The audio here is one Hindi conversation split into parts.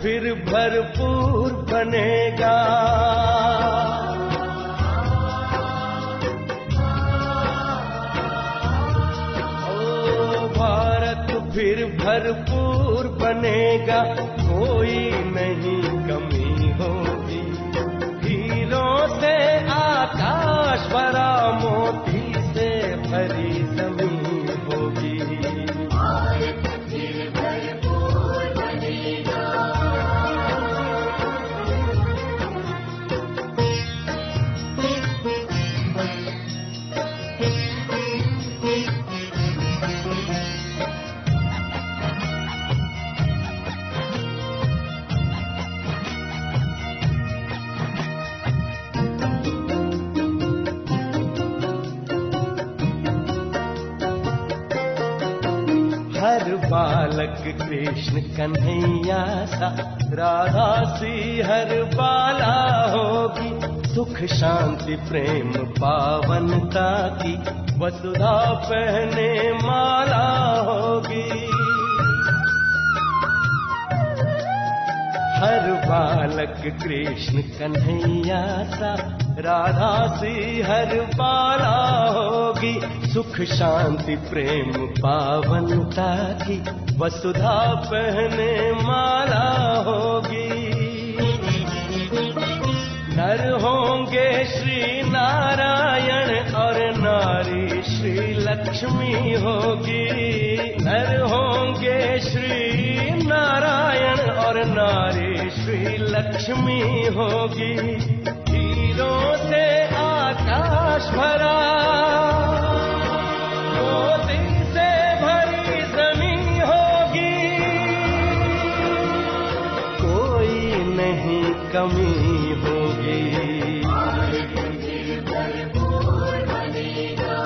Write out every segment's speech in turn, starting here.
फिर भरपूर बनेगा। ओ भारत फिर भरपूर बनेगा, कोई नहीं कमी होगी। हीरों से आकाश भरा, मोती से भरी जमीन होगी। भारत फिर भरपूर बनेगा। हर बालक कृष्ण कन्हैया सा, राधा सी हर बाला होगी। सुख शांति प्रेम पावनता की, वसुधा पहने माला होगी। हर बालक कृष्ण कन्हैया सा, राधा सी हर बाला होगी। सुख शांति प्रेम पावनता की, वसुधा पहने माला होगी। नर होंगे श्री नारायण और नारी श्री लक्ष्मी होगी। नर होंगे श्री नारायण और नारी श्री लक्ष्मी होगी। हीरों से आकाश भरा, मोती से भरी जमीन होगी। कोई नहीं कमी होगी। भारत फिर भरपूर बनेगा।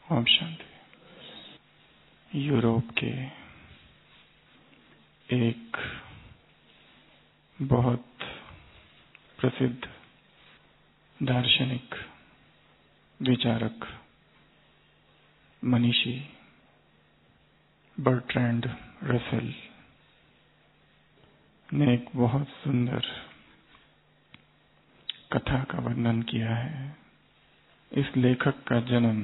ओम शांति। यूरोप के एक बहुत प्रसिद्ध दार्शनिक, विचारक, मनीषी बर्ट्रैंड रसेल ने एक बहुत सुंदर कथा का वर्णन किया है। इस लेखक का जन्म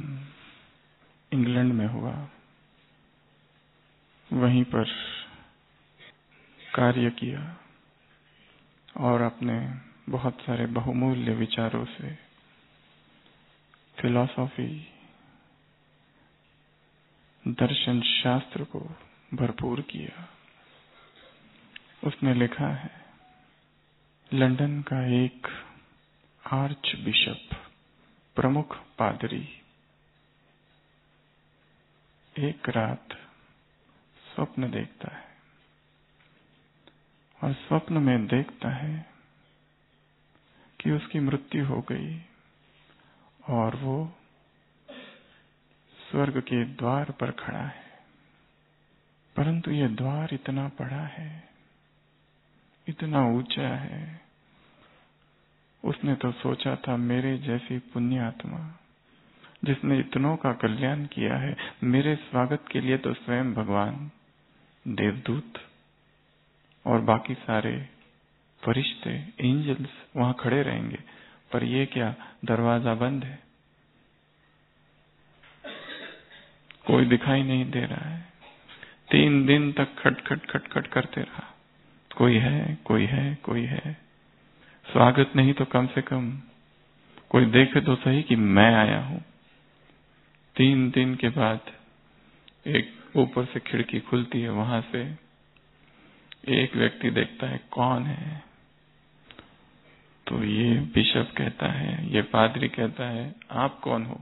इंग्लैंड में हुआ, वहीं पर कार्य किया और अपने बहुत सारे बहुमूल्य विचारों से फिलॉसफी, दर्शन शास्त्र को भरपूर किया। उसने लिखा है, लंदन का एक आर्च बिशप, प्रमुख पादरी, एक रात स्वप्न देखता है और स्वप्न में देखता है कि उसकी मृत्यु हो गई और वो स्वर्ग के द्वार पर खड़ा है। परंतु यह द्वार इतना बड़ा है, इतना ऊंचा है। उसने तो सोचा था मेरे जैसी पुण्य आत्मा जिसने इतनों का कल्याण किया है, मेरे स्वागत के लिए तो स्वयं भगवान, देवदूत और बाकी सारे फरिश्ते, एंजल्स वहां खड़े रहेंगे। पर ये क्या, दरवाजा बंद है, कोई दिखाई नहीं दे रहा है। 3 दिन तक खटखट खटखट करते रहा, कोई है, कोई है, कोई है। स्वागत नहीं तो कम से कम कोई देखे तो सही कि मैं आया हूं। 3 दिन के बाद एक ऊपर से खिड़की खुलती है, वहां से एक व्यक्ति देखता है कौन है। तो ये बिशप कहता है, ये पादरी कहता है, आप कौन हो?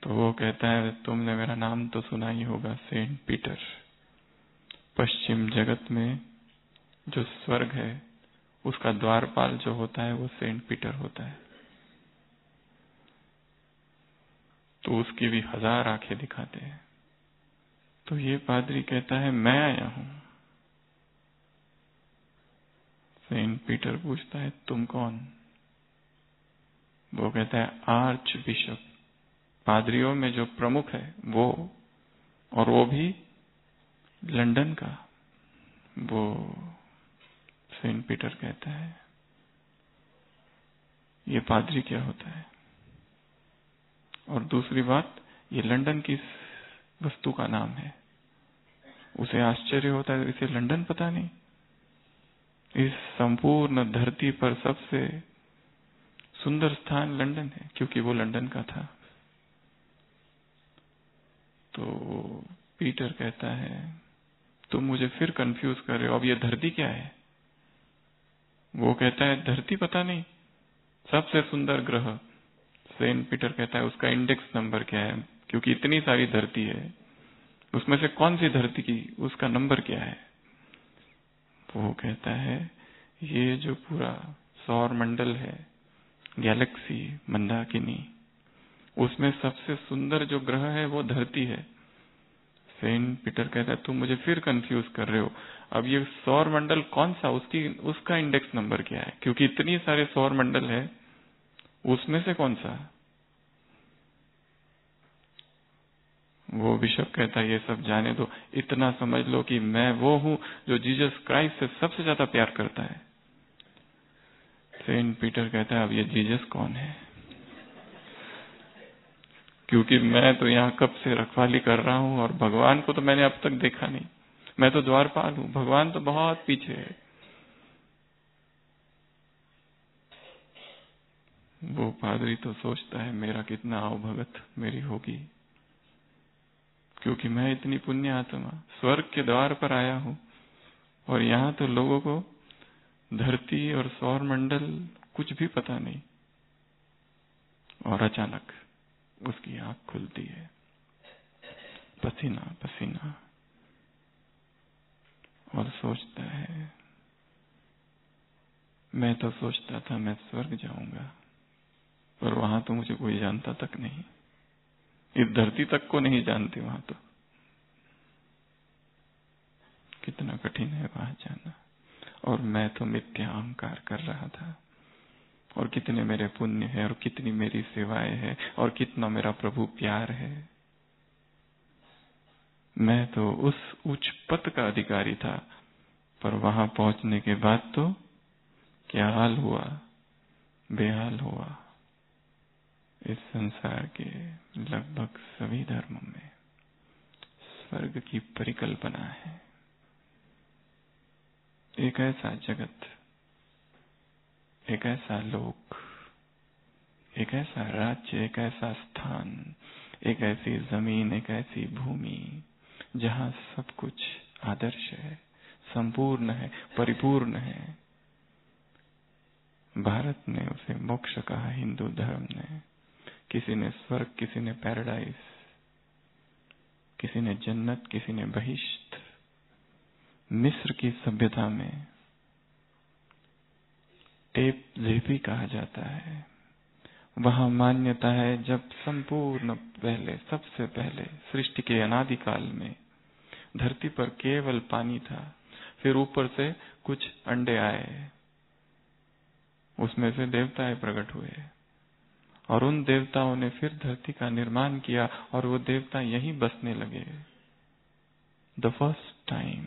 तो वो कहता है, तुमने मेरा नाम तो सुना ही होगा, सेंट पीटर। पश्चिम जगत में जो स्वर्ग है उसका द्वारपाल जो होता है वो सेंट पीटर होता है। तो उसकी भी 1000 आंखें दिखाते हैं। तो ये पादरी कहता है, मैं आया हूं। सेंट पीटर पूछता है, तुम कौन? वो कहता है आर्च बिशप, पादरियों में जो प्रमुख है वो, और वो भी लंदन का। वो सेंट पीटर कहता है ये पादरी क्या होता है। और दूसरी बात, ये लंदन की वस्तु का नाम है। उसे आश्चर्य होता है इसे लंदन पता नहीं। इस संपूर्ण धरती पर सबसे सुंदर स्थान लंदन है, क्योंकि वो लंदन का था। तो पीटर कहता है तुम मुझे फिर कंफ्यूज कर रहे हो, अब ये धरती क्या है। वो कहता है धरती पता नहीं, सबसे सुंदर ग्रह। सेंट पीटर कहता है उसका इंडेक्स नंबर क्या है, क्योंकि इतनी सारी धरती है, उसमें से कौन सी धरती की उसका नंबर क्या है। वो कहता है ये जो पूरा सौर मंडल है, गैलेक्सी मंदाकिनी, उसमें सबसे सुंदर जो ग्रह है वो धरती है। सेंट पीटर कहता है तुम मुझे फिर कंफ्यूज कर रहे हो, अब ये सौर मंडल कौन सा, उसका इंडेक्स नंबर क्या है, क्योंकि इतनी सारे सौर मंडल है, उसमें से कौन सा। वो बिशप कहता है ये सब जाने दो, इतना समझ लो कि मैं वो हूं जो जीसस क्राइस्ट से सबसे ज्यादा प्यार करता है। सेंट पीटर कहता है अब ये जीसस कौन है, क्योंकि मैं तो यहाँ कब से रखवाली कर रहा हूँ और भगवान को तो मैंने अब तक देखा नहीं। मैं तो द्वारपाल हूँ, भगवान तो बहुत पीछे है। वो पादरी तो सोचता है मेरा कितना आवभगत मेरी होगी, क्योंकि मैं इतनी पुण्य आत्मा स्वर्ग के द्वार पर आया हूँ और यहाँ तो लोगों को धरती और सौर मंडल कुछ भी पता नहीं। और अचानक उसकी आंख खुलती है, पसीना पसीना, और सोचता है मैं तो सोचता था मैं स्वर्ग जाऊंगा, पर वहां तो मुझे कोई जानता तक नहीं, इस धरती तक को नहीं जानते वहां तो। कितना कठिन है वहां जाना। और मैं तो मिथ्या अहंकार कर रहा था, और कितने मेरे पुण्य है, और कितनी मेरी सेवाएं है, और कितना मेरा प्रभु प्यार है। मैं तो उस उच्च पद का अधिकारी था, पर वहां पहुंचने के बाद तो क्या हाल हुआ, बेहाल हुआ। इस संसार के लगभग सभी धर्मों में स्वर्ग की परिकल्पना है। एक ऐसा जगत, एक ऐसा लोक, एक ऐसा राज्य, एक ऐसा स्थान, एक ऐसी जमीन, एक ऐसी भूमि जहां सब कुछ आदर्श है, संपूर्ण है, परिपूर्ण है। भारत ने उसे मोक्ष कहा, हिंदू धर्म ने। किसी ने स्वर्ग, किसी ने पैराडाइज, किसी ने जन्नत, किसी ने बहिष्ठ। मिस्र की सभ्यता में टेप जेपी कहा जाता है। वहां मान्यता है जब संपूर्ण पहले, सबसे पहले सृष्टि के अनादिकाल में धरती पर केवल पानी था, फिर ऊपर से कुछ अंडे आए, उसमें से देवताएं प्रकट हुए, और उन देवताओं ने फिर धरती का निर्माण किया, और वो देवता यहीं बसने लगे। The first time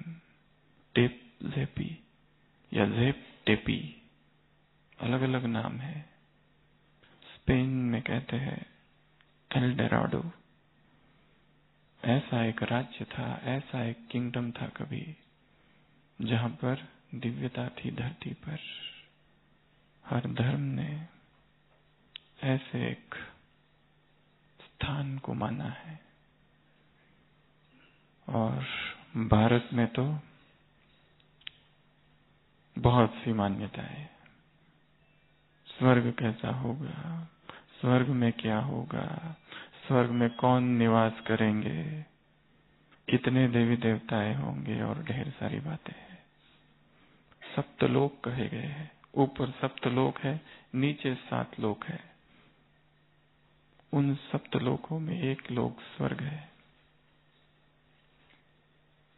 tape JP या जेप टेपी, अलग अलग नाम है। स्पेन में कहते हैं एल डोराडो। ऐसा एक राज्य था, ऐसा एक किंगडम था कभी, जहां पर दिव्यता थी धरती पर। हर धर्म ने ऐसे एक स्थान को माना है, और भारत में तो बहुत सी मान्यताएं। स्वर्ग कैसा होगा, स्वर्ग में क्या होगा, स्वर्ग में कौन निवास करेंगे, कितने देवी देवताएं होंगे, और ढेर सारी बातें हैं। सप्तलोक कहे गए हैं। ऊपर सप्तलोक है, नीचे 7 लोक है। उन सप्तलोकों में एक लोक स्वर्ग है।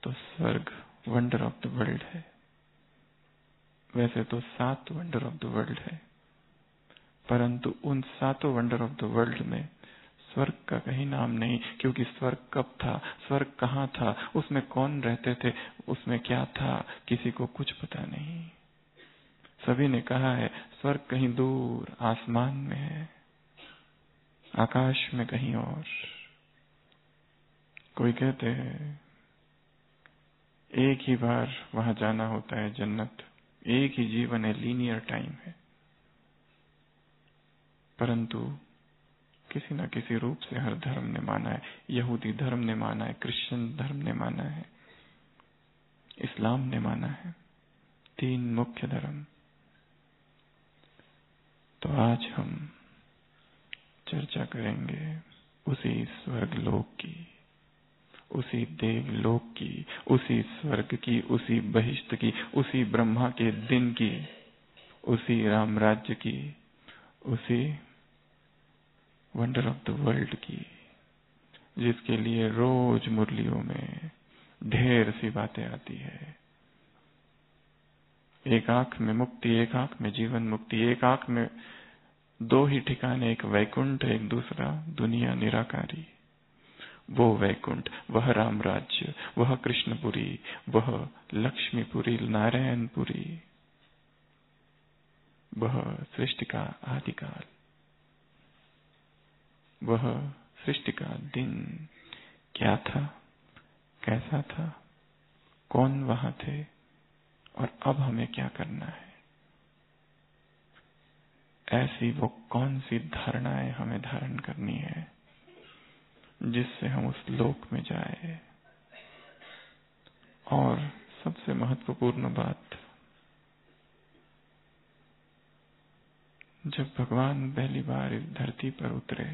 तो स्वर्ग वंडर ऑफ द वर्ल्ड है। वैसे तो 7 वंडर ऑफ द वर्ल्ड है, परंतु उन 7 वंडर ऑफ द वर्ल्ड में स्वर्ग का कहीं नाम नहीं, क्योंकि स्वर्ग कब था, स्वर्ग कहाँ था, उसमें कौन रहते थे, उसमें क्या था, किसी को कुछ पता नहीं। सभी ने कहा है स्वर्ग कहीं दूर आसमान में है, आकाश में कहीं और। कोई कहते हैं एक ही बार वहां जाना होता है जन्नत, एक ही जीवन है, लीनियर टाइम है, परंतु किसी न किसी रूप से हर धर्म ने माना है। यहूदी धर्म ने माना है, क्रिश्चियन धर्म ने माना है, इस्लाम ने माना है, 3 मुख्य धर्म। तो आज हम चर्चा करेंगे उसी स्वर्ग लोक की, उसी देवलोक की, उसी स्वर्ग की, उसी बहिष्ठ की, उसी ब्रह्मा के दिन की, उसी राम राज्य की, उसी वंडर ऑफ द वर्ल्ड की, जिसके लिए रोज मुरलियों में ढेर सी बातें आती है। एक आंख में मुक्ति, एक आंख में जीवन मुक्ति, एक आंख में 2 ही ठिकाने, एक वैकुंठ, एक दूसरा दुनिया निराकारी। वो वैकुंठ, वह राम राज्य, वह कृष्णपुरी, वह लक्ष्मीपुरी, नारायणपुरी, वह सृष्टि का आदिकाल, वह सृष्टि का दिन क्या था, कैसा था, कौन वहां थे और अब हमें क्या करना है। ऐसी वो कौन सी धारणाएं हमें धारण करनी है जिससे हम उस लोक में जाए। और सबसे महत्वपूर्ण बात, जब भगवान पहली बार इस धरती पर उतरे,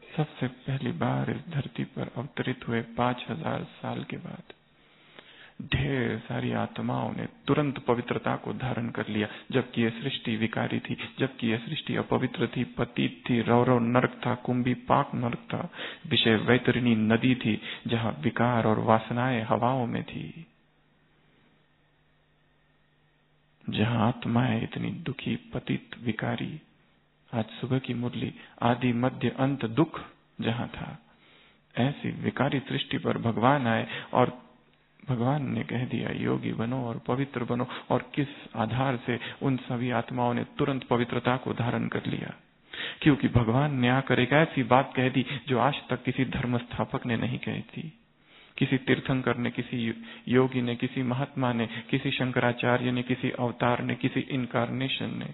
सबसे पहली बार इस धरती पर अवतरित हुए 5000 साल के बाद ढेर सारी आत्माओं ने तुरंत पवित्रता को धारण कर लिया, जबकि यह सृष्टि विकारी थी, जबकि यह सृष्टि अपवित्र थी, पतित थी, रौरव नरक था, कुंभी पाक नरक था, विषय वैतरणी नदी थी, जहां विकार और वासनाएं हवाओं में थी, जहां आत्माएं इतनी दुखी, पतित, विकारी। आज सुबह की मुरली आदि मध्य अंत दुख जहां था, ऐसी विकारी सृष्टि पर भगवान आए और भगवान ने कह दिया योगी बनो और पवित्र बनो। और किस आधार से उन सभी आत्माओं ने तुरंत पवित्रता को धारण कर लिया? क्योंकि भगवान ने आकर एक ऐसी बात कह दी जो आज तक किसी धर्म स्थापक ने नहीं कही थी, किसी तीर्थंकर ने, किसी योगी ने, किसी महात्मा ने, किसी शंकराचार्य ने, किसी अवतार ने, किसी इनकारनेशन ने,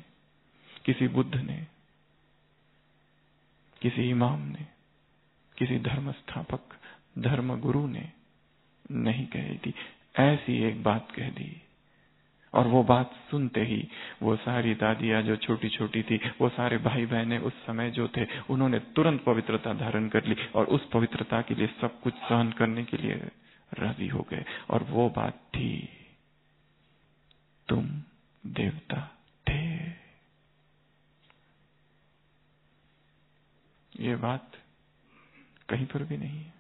किसी बुद्ध ने, किसी इमाम ने, किसी धर्म स्थापक, धर्म गुरु ने नहीं कही थी। ऐसी एक बात कह दी, और वो बात सुनते ही वो सारी दादियां जो छोटी छोटी थी, वो सारे भाई बहने उस समय जो थे, उन्होंने तुरंत पवित्रता धारण कर ली और उस पवित्रता के लिए सब कुछ सहन करने के लिए राजी हो गए। और वो बात थी, तुम देवता थे। ये बात कहीं पर भी नहीं है।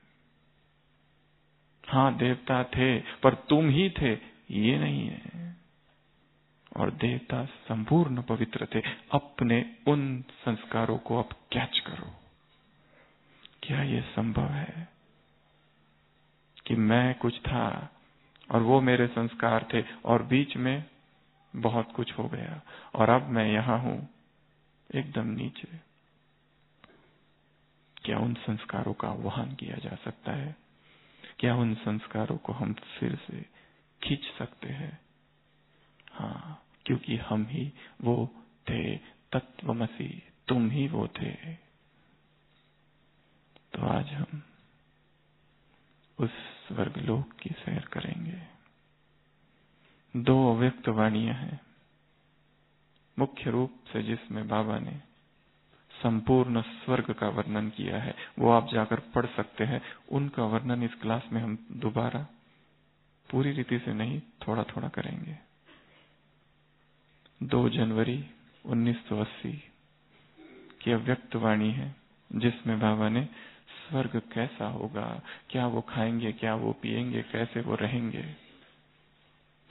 हाँ, देवता थे, पर तुम ही थे ये नहीं है। और देवता संपूर्ण पवित्र थे। अपने उन संस्कारों को अब कैच करो। क्या ये संभव है कि मैं कुछ था और वो मेरे संस्कार थे और बीच में बहुत कुछ हो गया और अब मैं यहां हूं एकदम नीचे? क्या उन संस्कारों का आह्वान किया जा सकता है? क्या उन संस्कारों को हम फिर से खींच सकते हैं? हाँ, क्योंकि हम ही वो थे, तत्वमसि, तुम ही वो थे। तो आज हम उस स्वर्गलोक की सैर करेंगे। 2 अव्यक्त वाणियां हैं मुख्य रूप से, जिसमें बाबा ने संपूर्ण स्वर्ग का वर्णन किया है। वो आप जाकर पढ़ सकते हैं। उनका वर्णन इस क्लास में हम दोबारा पूरी रीति से नहीं, थोड़ा थोड़ा करेंगे। 2 जनवरी 1980 की अव्यक्त वाणी है, जिसमें बाबा ने स्वर्ग कैसा होगा, क्या वो खाएंगे, क्या वो पिएंगे, कैसे वो रहेंगे,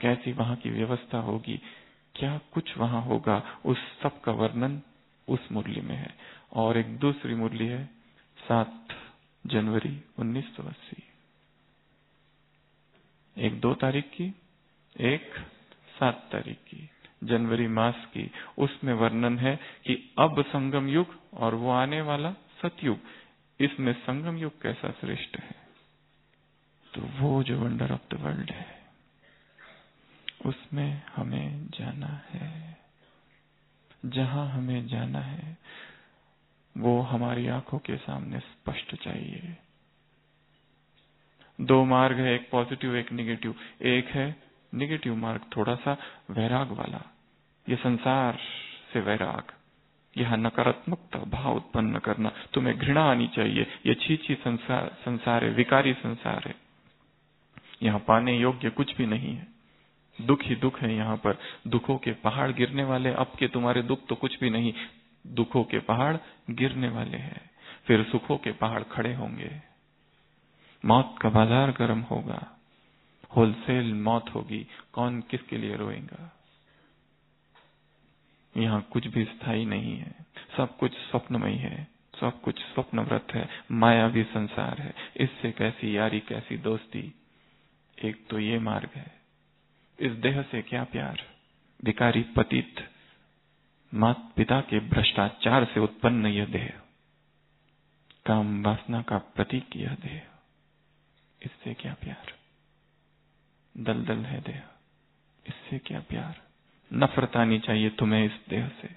कैसी वहां की व्यवस्था होगी, क्या कुछ वहां होगा, उस सब का वर्णन उस मुरली में है। और एक दूसरी मुरली है 7 जनवरी 1980, एक 2 तारीख की, एक 7 तारीख की, जनवरी मास की। उसमें वर्णन है कि अब संगम युग और वो आने वाला सतयुग, इसमें संगम युग कैसा श्रेष्ठ है। तो वो जो वंडर ऑफ द वर्ल्ड है उसमें हमें जाना है। जहां हमें जाना है वो हमारी आंखों के सामने स्पष्ट चाहिए। 2 मार्ग है, एक पॉजिटिव एक निगेटिव। एक है निगेटिव मार्ग, थोड़ा सा वैराग वाला, ये संसार से वैराग, यह नकारात्मकता भाव उत्पन्न करना, तुम्हें घृणा आनी चाहिए, ये छी संसार है, विकारी संसार है, यहाँ पाने योग्य कुछ भी नहीं है, दुख ही दुख है यहाँ पर, दुखों के पहाड़ गिरने वाले, अब के तुम्हारे दुख तो कुछ भी नहीं, दुखों के पहाड़ गिरने वाले हैं, फिर सुखों के पहाड़ खड़े होंगे, मौत का बाजार गर्म होगा, होलसेल मौत होगी, कौन किसके लिए रोएगा। यहाँ कुछ भी स्थायी नहीं है, सब कुछ स्वप्नमय है, सब कुछ स्वप्नव्रत है, मायावी संसार है। इससे कैसी यारी कैसी दोस्ती। एक तो ये मार्ग है, इस देह से क्या प्यार, विकारी पतित माता पिता के भ्रष्टाचार से उत्पन्न यह देह, काम वासना का प्रतीक यह देह, इससे क्या प्यार, दलदल है देह, इससे क्या प्यार। नफरत आनी चाहिए तुम्हें इस देह से,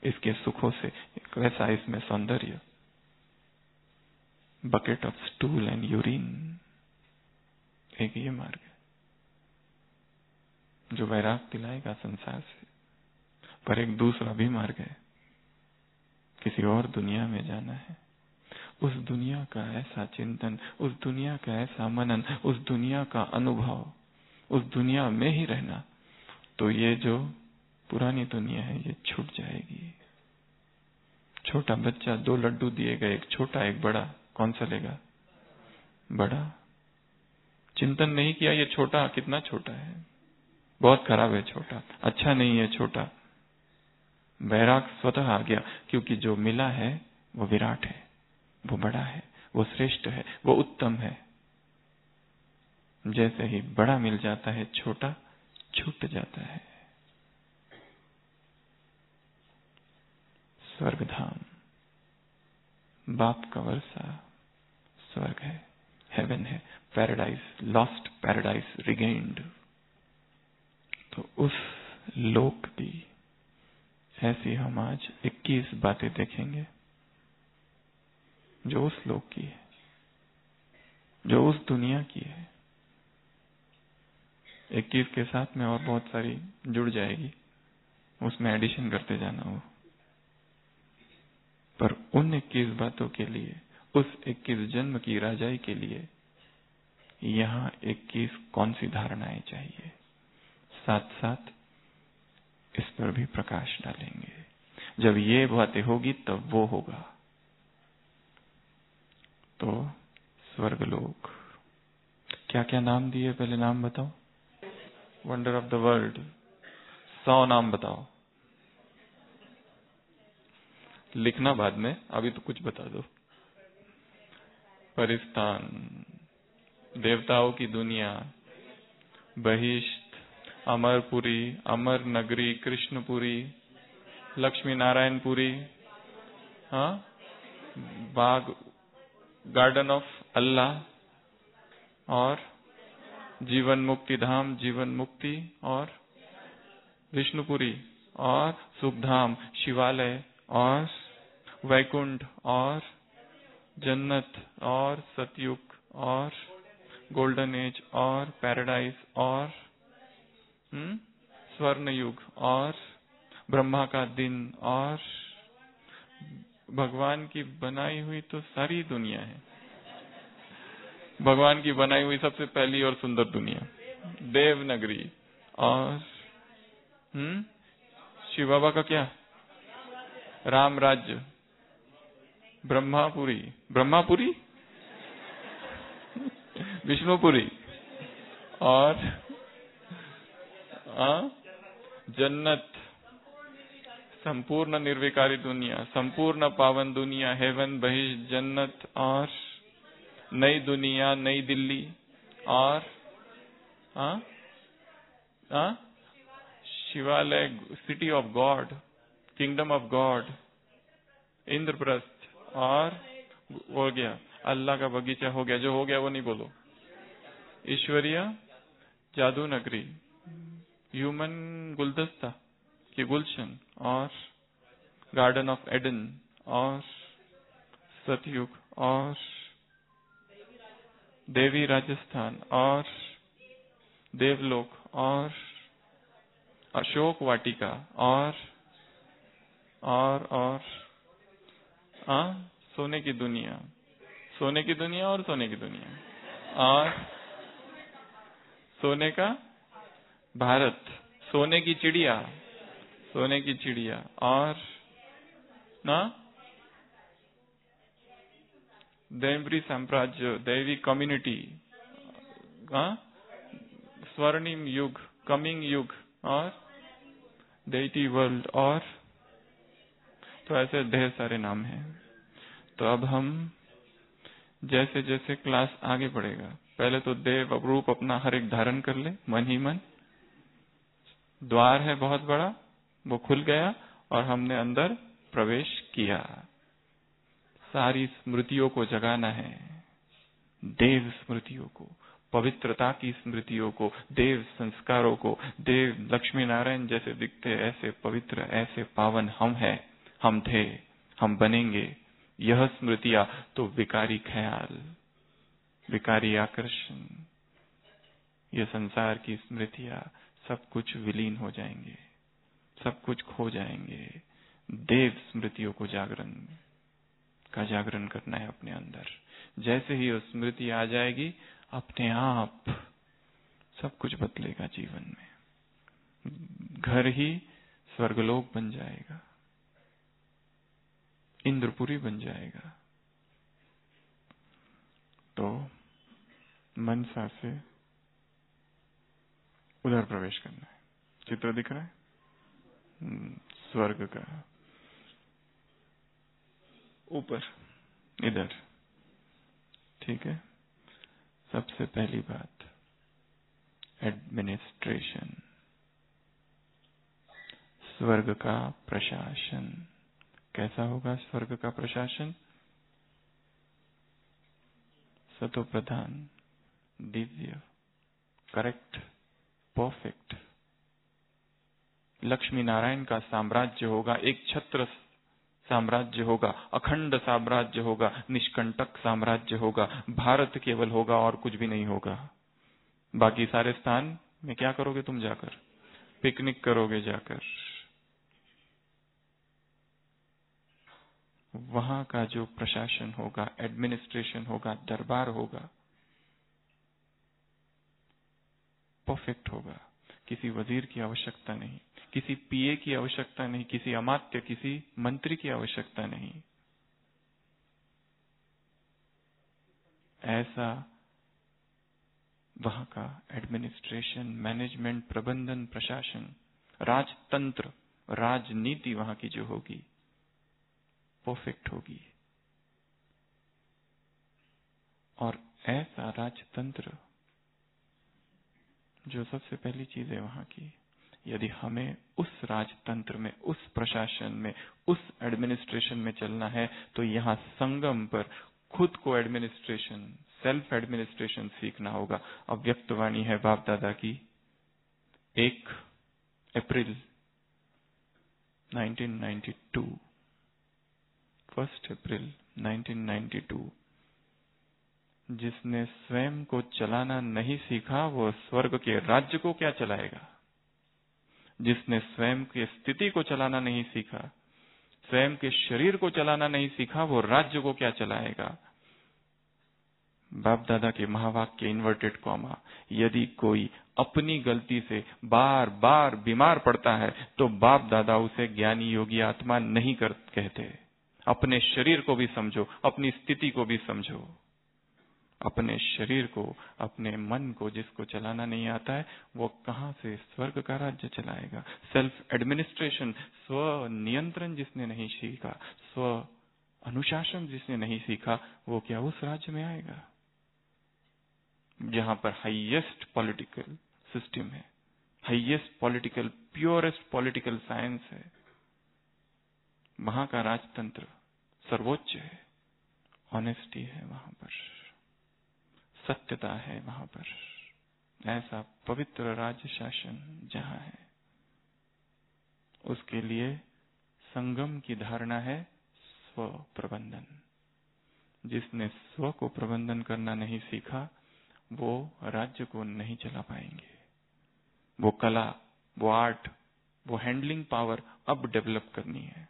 इसके सुखों से, वैसा इसमें सौंदर्य। Bucket of stool and urine, एक ये मार्ग है जो वैराग दिलाएगा संसार से। पर एक दूसरा भी मार्ग है, किसी और दुनिया में जाना है, उस दुनिया का ऐसा चिंतन, उस दुनिया का ऐसा मनन, उस दुनिया का अनुभव, उस दुनिया में ही रहना। तो ये जो पुरानी दुनिया है ये छूट जाएगी। छोटा बच्चा, 2 लड्डू दिए गए, एक छोटा एक बड़ा, कौन सा लेगा? बड़ा। चिंतन नहीं किया ये छोटा कितना छोटा है, बहुत खराब है छोटा, अच्छा नहीं है छोटा। वैराग स्वतः आ गया, क्योंकि जो मिला है वो विराट है, वो बड़ा है, वो श्रेष्ठ है, वो उत्तम है। जैसे ही बड़ा मिल जाता है छोटा छूट जाता है। स्वर्ग धाम, बाप का वर्षा स्वर्ग है, हेवन है, पैराडाइज, लॉस्ट पैराडाइज रिगेन्ड। तो उस लोक की ऐसी हम आज 21 बातें देखेंगे जो उस लोक की है, जो उस दुनिया की है। 21 के साथ में और बहुत सारी जुड़ जाएगी, उसमें एडिशन करते जाना हो। पर उन 21 बातों के लिए, उस 21 जन्म की राजाई के लिए यहाँ 21 कौन सी धारणाएं चाहिए, साथ साथ इस पर भी प्रकाश डालेंगे। जब ये बातें होगी तब वो होगा। तो स्वर्गलोक, क्या क्या नाम दिए, पहले नाम बताओ। वंडर ऑफ द वर्ल्ड, 100 नाम बताओ, लिखना बाद में, अभी तो कुछ बता दो। परिस्थान, देवताओं की दुनिया, बहिष्ठ, अमरपुरी, अमर नगरी, कृष्णपुरी, लक्ष्मी नारायणपुरी, हाँ, बाग, गार्डन ऑफ अल्लाह, और जीवन मुक्ति धाम, जीवन मुक्ति, और विष्णुपुरी, और सुखधाम, शिवालय, और वैकुंठ, और जन्नत, और सतयुग, और गोल्डन एज, और पैराडाइज, और स्वर्ण युग, और ब्रह्मा का दिन, और भगवान की बनाई हुई तो सारी दुनिया है। भगवान की बनाई हुई सबसे पहली और सुंदर दुनिया देवनगरी, और शिव बाबा का क्या, राम राज्य, ब्रह्मापुरी, ब्रह्मापुरी, विष्णुपुरी, और जन्नत, संपूर्ण निर्विकारी दुनिया, संपूर्ण पावन दुनिया, हेवन, बहिष्ठ, जन्नत और नई दुनिया, नई दिल्ली और शिवालय, city of God, kingdom of God, Indraprastha और हो गया अल्लाह का बगीचा, हो गया। जो हो गया वो नहीं बोलो। ईश्वरीय जादू नगरी, ह्यूमन गुलदस्ता की गुलशन और गार्डन ऑफ एडन और सतयुग और देवी राजस्थान और देवलोक और अशोक वाटिका और सोने की दुनिया, सोने की दुनिया और सोने की दुनिया और सोने का भारत, सोने की चिड़िया, सोने की चिड़िया और देवरी साम्राज्य, दैवी कम्युनिटी, स्वर्णिम युग, कमिंग युग और डेटी वर्ल्ड और तो ऐसे ढेर सारे नाम हैं। तो अब हम जैसे जैसे क्लास आगे बढ़ेगा, पहले तो देव रूप अपना हर एक धारण कर ले, मन ही मन। द्वार है बहुत बड़ा, वो खुल गया और हमने अंदर प्रवेश किया। सारी स्मृतियों को जगाना है, देव स्मृतियों को, पवित्रता की स्मृतियों को, देव संस्कारों को। देव लक्ष्मी नारायण जैसे दिखते ऐसे पवित्र, ऐसे पावन हम हैं, हम थे, हम बनेंगे। यह स्मृतियां तो विकारी ख्याल, विकारी आकर्षण, ये संसार की स्मृतियां सब कुछ विलीन हो जाएंगे, सब कुछ खो जाएंगे। देव स्मृतियों को जागरण करना है अपने अंदर। जैसे ही वो स्मृति आ जाएगी, अपने आप सब कुछ बदलेगा जीवन में। घर ही स्वर्गलोक बन जाएगा, इंद्रपुरी बन जाएगा। तो मनसा से उधर प्रवेश करना है। चित्र दिख रहा है स्वर्ग का, ऊपर इधर, ठीक है। सबसे पहली बात, एडमिनिस्ट्रेशन, स्वर्ग का प्रशासन। कैसा होगा स्वर्ग का प्रशासन? सतो प्रधान, दिव्य, करेक्ट, परफेक्ट। लक्ष्मी नारायण का साम्राज्य होगा, एक छत्र साम्राज्य होगा, अखंड साम्राज्य होगा, निष्कंटक साम्राज्य होगा। भारत केवल होगा और कुछ भी नहीं होगा। बाकी सारे स्थान में क्या करोगे तुम जाकर? पिकनिक करोगे जाकर। वहां का जो प्रशासन होगा, एडमिनिस्ट्रेशन होगा, दरबार होगा, परफेक्ट होगा। किसी वजीर की आवश्यकता नहीं, किसी पीए की आवश्यकता नहीं, किसी अमात्य, किसी मंत्री की आवश्यकता नहीं। ऐसा वहां का एडमिनिस्ट्रेशन, मैनेजमेंट, प्रबंधन, प्रशासन, राजतंत्र, राजनीति वहां की जो होगी, परफेक्ट होगी। और ऐसा राजतंत्र जो सबसे पहली चीज है वहां की, यदि हमें उस राजतंत्र में, उस प्रशासन में, उस एडमिनिस्ट्रेशन में चलना है, तो यहाँ संगम पर खुद को एडमिनिस्ट्रेशन, सेल्फ एडमिनिस्ट्रेशन सीखना होगा। अव्यक्त वाणी है बाप दादा की, 1 अप्रैल 1992, 1 अप्रैल 1992। जिसने स्वयं को चलाना नहीं सीखा, वो स्वर्ग के राज्य को क्या चलाएगा? जिसने स्वयं की स्थिति को चलाना नहीं सीखा, स्वयं के शरीर को चलाना नहीं सीखा, वो राज्य को क्या चलाएगा? बाप दादा के महावाक्य इन्वर्टेड कॉमा, यदि कोई अपनी गलती से बार बार बीमार पड़ता है, तो बाप दादा उसे ज्ञानी योगी आत्मा नहीं कहते। अपने शरीर को भी समझो, अपनी स्थिति को भी समझो। अपने शरीर को, अपने मन को जिसको चलाना नहीं आता है, वो कहां से स्वर्ग का राज्य चलाएगा? सेल्फ एडमिनिस्ट्रेशन, स्व नियंत्रण जिसने नहीं सीखा, स्व अनुशासन जिसने नहीं सीखा, वो क्या उस राज्य में आएगा जहां पर हाईएस्ट पॉलिटिकल सिस्टम है, highest political, purest political science है, वहां का राजतंत्र सर्वोच्च है, ऑनेस्टी है वहां पर, सत्यता है वहां पर, ऐसा पवित्र राज्य शासन जहां है, उसके लिए संगम की धारणा है स्व प्रबंधन। जिसने स्व को प्रबंधन करना नहीं सीखा, वो राज्य को नहीं चला पाएंगे। वो कला, वो आर्ट, वो हैंडलिंग पावर अब डेवलप करनी है।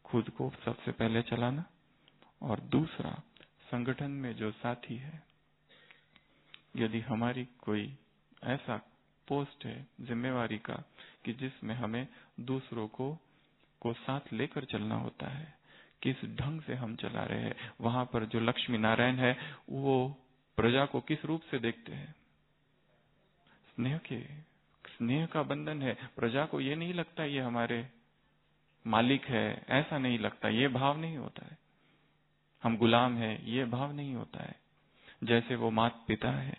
खुद को सबसे पहले चलाना, और दूसरा संगठन में जो साथी है, यदि हमारी कोई ऐसा पोस्ट है जिम्मेवारी का कि जिसमें हमें दूसरों को साथ लेकर चलना होता है, किस ढंग से हम चला रहे हैं, वहां पर जो लक्ष्मी नारायण है वो प्रजा को किस रूप से देखते हैं? स्नेह का बंधन है। प्रजा को ये नहीं लगता ये हमारे मालिक है, ऐसा नहीं लगता, ये भाव नहीं होता है। हम गुलाम है, ये भाव नहीं होता है। जैसे वो माता पिता है,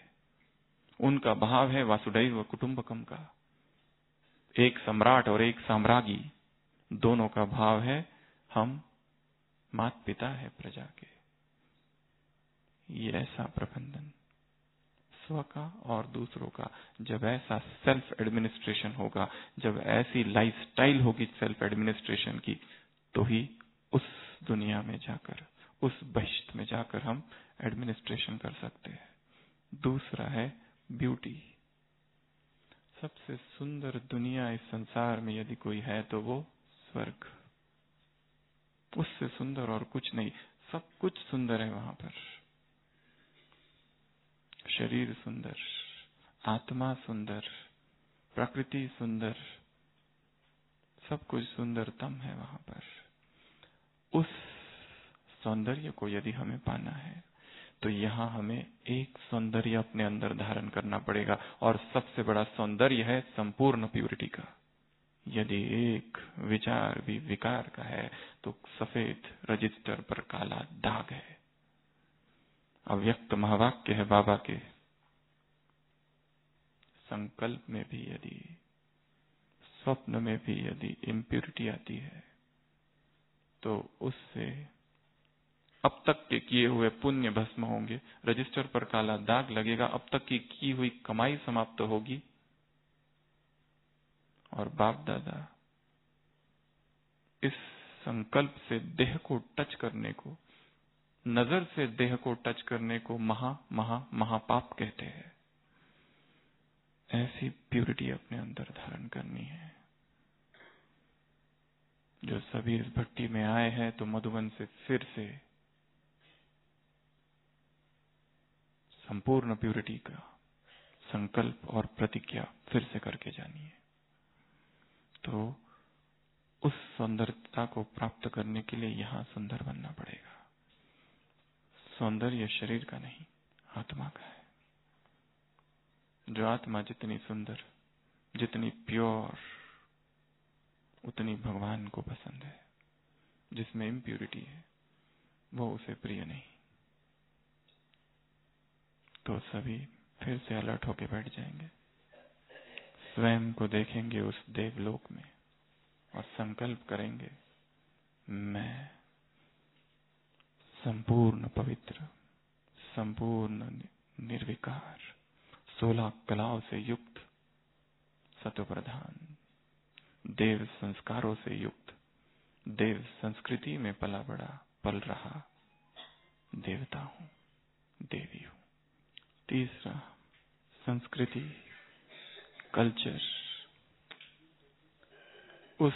उनका भाव है वासुदैव कुटुंबकम का, एक सम्राट और एक साम्राज्ञी, दोनों का भाव है हम माता पिता है प्रजा के। ये ऐसा प्रबंधन स्व का और दूसरों का, जब ऐसा सेल्फ एडमिनिस्ट्रेशन होगा, जब ऐसी लाइफस्टाइल होगी सेल्फ एडमिनिस्ट्रेशन की, तो ही उस दुनिया में जाकर, उस बहिष्त में जाकर हम एडमिनिस्ट्रेशन कर सकते हैं। दूसरा है ब्यूटी। सबसे सुंदर दुनिया इस संसार में यदि कोई है तो वो स्वर्ग। उससे सुंदर और कुछ नहीं, सब कुछ सुंदर है वहां पर। शरीर सुंदर, आत्मा सुंदर, प्रकृति सुंदर, सब कुछ सुंदरतम है वहां पर। उस सौंदर्य को यदि हमें पाना है तो यहाँ हमें एक सौंदर्य अपने अंदर धारण करना पड़ेगा, और सबसे बड़ा सौंदर्य है संपूर्ण प्यूरिटी का। यदि एक विचार भी विकार का है तो सफेद रजिस्टर पर काला दाग है। अव्यक्त महावाक्य है बाबा के। संकल्प में भी यदि, स्वप्न में भी यदि इम्प्यूरिटी आती है तो उससे अब तक के किए हुए पुण्य भस्म होंगे, रजिस्टर पर काला दाग लगेगा, अब तक की हुई कमाई समाप्त होगी। और बाप दादा इस संकल्प से देह को टच करने को, नजर से देह को टच करने को महापाप कहते हैं। ऐसी प्यूरिटी अपने अंदर धारण करनी है। जो सभी इस भट्टी में आए हैं तो मधुबन से फिर से संपूर्ण प्यूरिटी का संकल्प और प्रतिज्ञा फिर से करके जानी है। तो उस सौंदर्यता को प्राप्त करने के लिए यहां सुंदर बनना पड़ेगा। सौंदर्य शरीर का नहीं, आत्मा का है। जो आत्मा जितनी सुंदर, जितनी प्योर, उतनी भगवान को पसंद है। जिसमें इम्प्यूरिटी है वो उसे प्रिय नहीं। तो सभी फिर से अलर्ट होके बैठ जाएंगे, स्वयं को देखेंगे उस देवलोक में और संकल्प करेंगे, मैं संपूर्ण पवित्र, संपूर्ण निर्विकार, 16 कलाओं से युक्त, सत्वप्रधान, देव संस्कारों से युक्त, देव संस्कृति में पला बड़ा, पल रहा देवता हूं, देवी हूं। तीसरा, संस्कृति, कल्चर। उस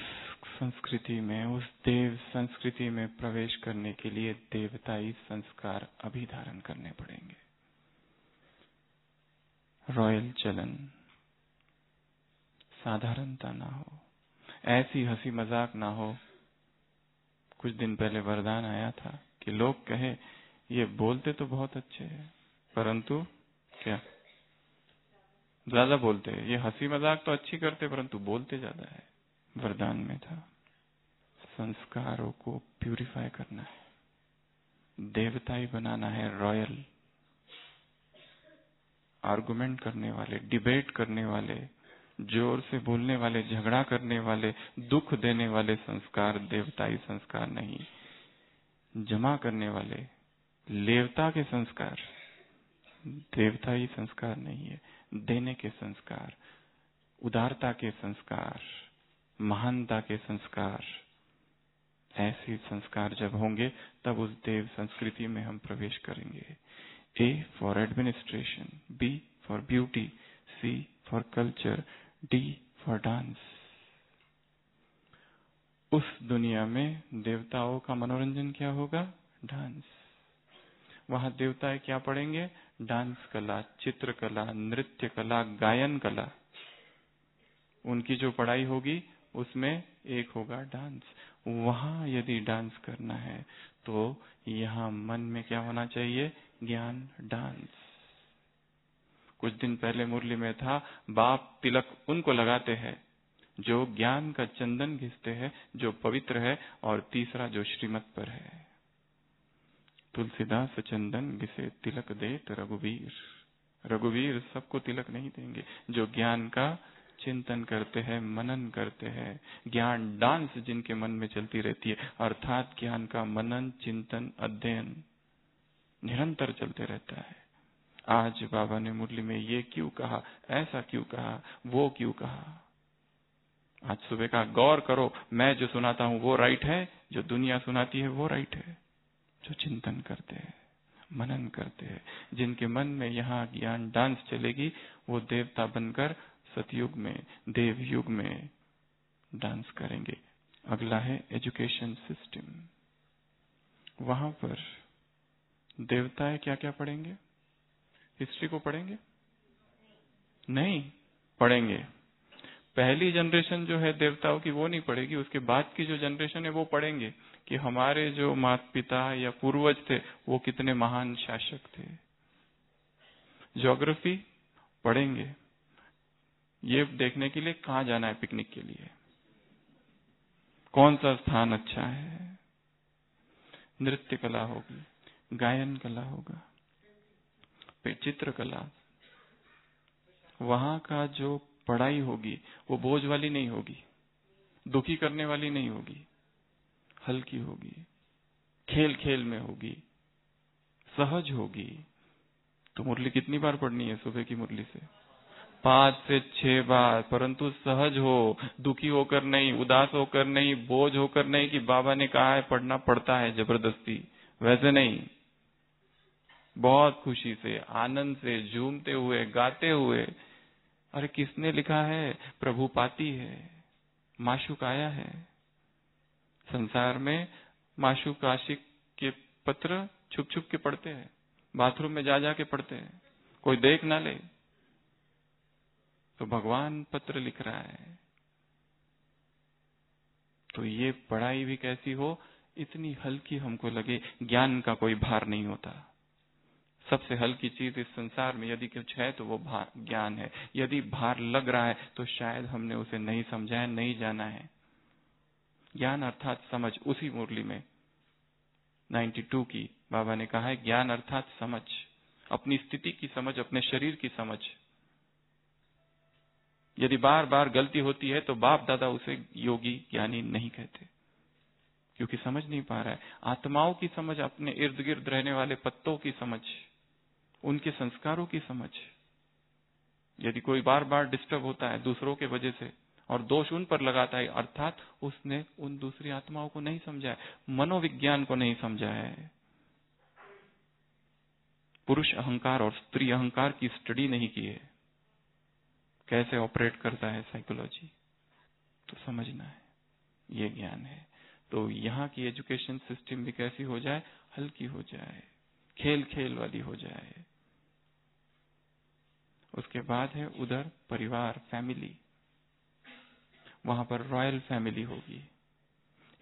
संस्कृति में, उस देव संस्कृति में प्रवेश करने के लिए देवताई संस्कार अभी धारण करने पड़ेंगे। रॉयल चलन, साधारणता ना हो, ऐसी हंसी मजाक ना हो। कुछ दिन पहले वरदान आया था कि लोग कहे ये बोलते तो बहुत अच्छे हैं, परंतु क्या ज्यादा बोलते हैं। ये हंसी मजाक तो अच्छी करते, परंतु बोलते ज्यादा है। वरदान में था संस्कारों को प्यूरिफाई करना है, देवताई बनाना है, रॉयल। आर्गुमेंट करने वाले, डिबेट करने वाले, जोर से बोलने वाले, झगड़ा करने वाले, दुख देने वाले संस्कार देवताई संस्कार नहीं। जमा करने वाले, लेवता के संस्कार देवताई संस्कार नहीं है। देने के संस्कार, उदारता के संस्कार, महानता के संस्कार, ऐसे संस्कार जब होंगे तब उस देव संस्कृति में हम प्रवेश करेंगे। A for administration, B for beauty, C for culture, D for dance। उस दुनिया में देवताओं का मनोरंजन क्या होगा? डांस। वहां देवता क्या पढ़ेंगे? डांस कला, चित्रकला, नृत्य कला, गायन कला। उनकी जो पढ़ाई होगी उसमें एक होगा डांस। वहां यदि डांस करना है तो यहाँ मन में क्या होना चाहिए? ज्ञान, डांस। कुछ दिन पहले मुरली में था, बाप तिलक उनको लगाते हैं जो ज्ञान का चंदन घिसते हैं, जो पवित्र है, और तीसरा जो श्रीमत पर है। तुलसीदास चंदन घिसे तिलक देत रघुवीर। रघुवीर सबको तिलक नहीं देंगे, जो ज्ञान का चिंतन करते हैं, मनन करते हैं। ज्ञान डांस जिनके मन में चलती रहती है, अर्थात ज्ञान का मनन, चिंतन, अध्ययन निरंतर चलते रहता है। आज बाबा ने मुरली में ये क्यों कहा, ऐसा क्यों कहा, वो क्यों कहा। आज सुबह का गौर करो, मैं जो सुनाता हूं वो राइट है, जो दुनिया सुनाती है वो राइट है। जो चिंतन करते हैं, मनन करते हैं, जिनके मन में यहाँ ज्ञान डांस चलेगी, वो देवता बनकर सतयुग में, देव युग में डांस करेंगे। अगला है एजुकेशन सिस्टम। वहां पर देवताएं क्या क्या पढ़ेंगे? हिस्ट्री को पढ़ेंगे? नहीं पढ़ेंगे। पहली जनरेशन जो है देवताओं की वो नहीं पढ़ेगी, उसके बाद की जो जनरेशन है वो पढ़ेंगे कि हमारे जो माता पिता या पूर्वज थे वो कितने महान शासक थे। ज्योग्राफी पढ़ेंगे, ये देखने के लिए कहाँ जाना है पिकनिक के लिए, कौन सा स्थान अच्छा है। नृत्य कला होगी, गायन कला होगा, चित्रकला। वहां का जो पढ़ाई होगी वो बोझ वाली नहीं होगी, दुखी करने वाली नहीं होगी, हल्की होगी, खेल खेल में होगी, सहज होगी। तो मुरली कितनी बार पढ़नी है सुबह की मुरली से? 5 से 6 बार, परंतु सहज हो, दुखी होकर नहीं, उदास होकर नहीं, बोझ होकर नहीं कि बाबा ने कहा है पढ़ना पड़ता है जबरदस्ती, वैसे नहीं। बहुत खुशी से, आनंद से, झूमते हुए, गाते हुए। अरे किसने लिखा है? प्रभु पाती है, माशूक आया है। संसार में माशूक आशिक के पत्र छुप छुप के पढ़ते हैं, बाथरूम में जा जा के पढ़ते हैं, कोई देख ना ले। तो भगवान पत्र लिख रहा है। तो ये पढ़ाई भी कैसी हो? इतनी हल्की हमको लगे, ज्ञान का कोई भार नहीं होता। सबसे हल्की चीज इस संसार में यदि कुछ है तो वो ज्ञान है। यदि भार लग रहा है तो शायद हमने उसे नहीं समझा है, नहीं जाना है। ज्ञान अर्थात समझ। उसी मुरली में 92 की बाबा ने कहा है ज्ञान अर्थात समझ, अपनी स्थिति की समझ, अपने शरीर की समझ। यदि बार बार गलती होती है तो बाप दादा उसे योगी ज्ञानी नहीं कहते, क्योंकि समझ नहीं पा रहा है। आत्माओं की समझ, अपने इर्द गिर्द रहने वाले पत्तों की समझ, उनके संस्कारों की समझ। यदि कोई बार बार डिस्टर्ब होता है दूसरों के वजह से और दोष उन पर लगाता है, अर्थात उसने उन दूसरी आत्माओं को नहीं समझा है, मनोविज्ञान को नहीं समझा है, पुरुष अहंकार और स्त्री अहंकार की स्टडी नहीं की है, कैसे ऑपरेट करता है साइकोलॉजी, तो समझना है। ये ज्ञान है। तो यहाँ की एजुकेशन सिस्टम भी कैसी हो जाए? हल्की हो जाए, खेल खेल वाली हो जाए। उसके बाद है उधर परिवार, फैमिली। वहां पर रॉयल फैमिली होगी।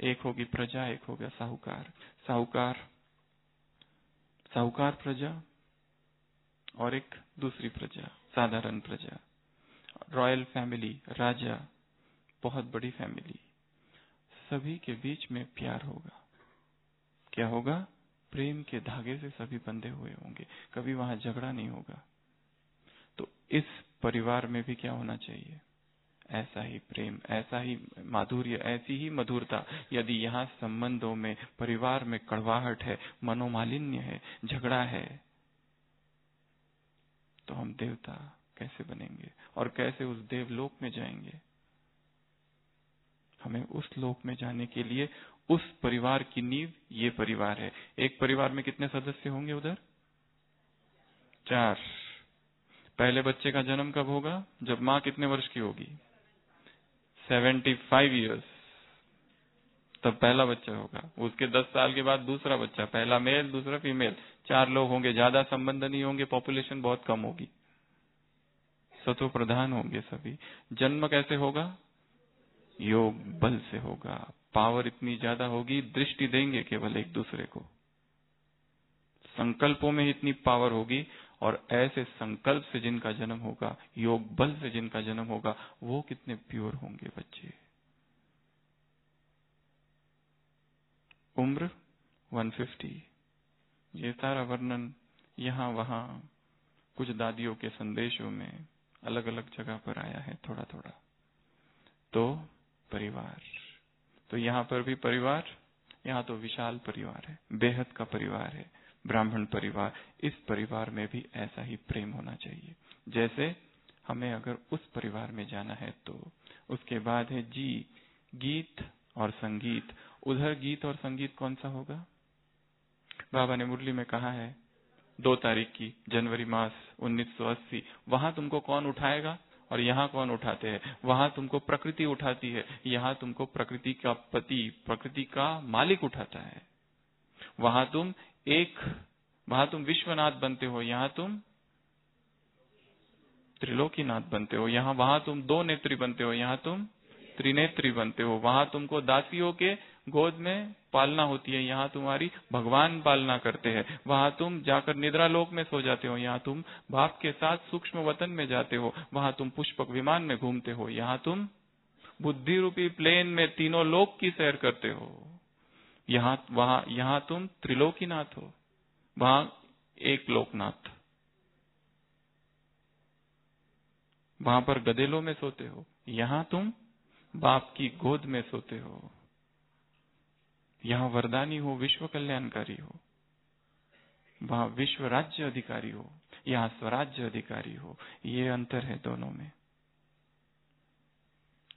एक होगी प्रजा, एक होगा साहूकार। साहूकार साहूकार प्रजा और एक दूसरी प्रजा, साधारण प्रजा, रॉयल फैमिली, राजा, बहुत बड़ी फैमिली, सभी के बीच में प्यार होगा। क्या होगा? प्रेम के धागे से सभी बंधे हुए होंगे, कभी वहां झगड़ा नहीं होगा। तो इस परिवार में भी क्या होना चाहिए? ऐसा ही प्रेम, ऐसा ही माधुर्य, ऐसी ही मधुरता। यदि यहाँ संबंधों में, परिवार में कड़वाहट है, मनोमालिन्य है, झगड़ा है, तो हम देवता कैसे बनेंगे और कैसे उस देवलोक में जाएंगे? हमें उस लोक में जाने के लिए उस परिवार की नींव ये परिवार है। एक परिवार में कितने सदस्य होंगे उधर? 4। पहले बच्चे का जन्म कब होगा? जब माँ कितने वर्ष की होगी? 75 इयर्स, तब पहला बच्चा होगा। उसके 10 साल के बाद दूसरा बच्चा, पहला मेल दूसरा फीमेल, 4 लोग होंगे। ज्यादा संबंध नहीं होंगे, पॉपुलेशन बहुत कम होगी, सतो प्रधान होंगे सभी। जन्म कैसे होगा? योग बल से होगा। पावर इतनी ज्यादा होगी, दृष्टि देंगे केवल एक दूसरे को, संकल्पों में इतनी पावर होगी। और ऐसे संकल्प से जिनका जन्म होगा, योग बल से जिनका जन्म होगा, वो कितने प्योर होंगे बच्चे। उम्र 150, ये सारा वर्णन यहाँ वहां कुछ दादियों के संदेशों में अलग अलग जगह पर आया है थोड़ा थोड़ा। तो परिवार, तो यहाँ पर भी परिवार, यहाँ तो विशाल परिवार है, बेहद का परिवार है, ब्राह्मण परिवार। इस परिवार में भी ऐसा ही प्रेम होना चाहिए। जैसे हमें अगर उस परिवार में जाना है तो उसके बाद है जी, गीत और संगीत। उधर गीत और संगीत कौन सा होगा? बाबा ने मुरली में कहा है 2 तारीख की, जनवरी मास 1980। वहां तुमको कौन उठाएगा और यहाँ कौन उठाते हैं? वहां तुमको प्रकृति उठाती है, यहाँ तुमको प्रकृति का पति, प्रकृति का मालिक उठाता है। वहां तुम विश्वनाथ बनते हो, यहाँ तुम त्रिलोकीनाथ बनते हो। वहां तुम 2 नेत्री बनते हो, यहाँ तुम त्रिनेत्री बनते हो। वहां तुमको दासियों के गोद में पालना होती है, यहाँ तुम्हारी भगवान पालना करते हैं। वहां तुम जाकर निद्रा लोक में सो जाते हो, यहाँ तुम बाप के साथ सूक्ष्म वतन में जाते हो। वहां तुम पुष्पक विमान में घूमते हो, यहाँ तुम बुद्धि रूपी प्लेन में तीनों लोक की सैर करते हो। यहाँ तुम त्रिलोकीनाथ हो, वहां एक लोकनाथ। वहां पर गदेलों में सोते हो, यहाँ तुम बाप की गोद में सोते हो। यहाँ वरदानी हो, विश्व कल्याणकारी हो। वहां विश्व राज्य अधिकारी हो, यहाँ स्वराज्य अधिकारी हो। ये अंतर है दोनों में।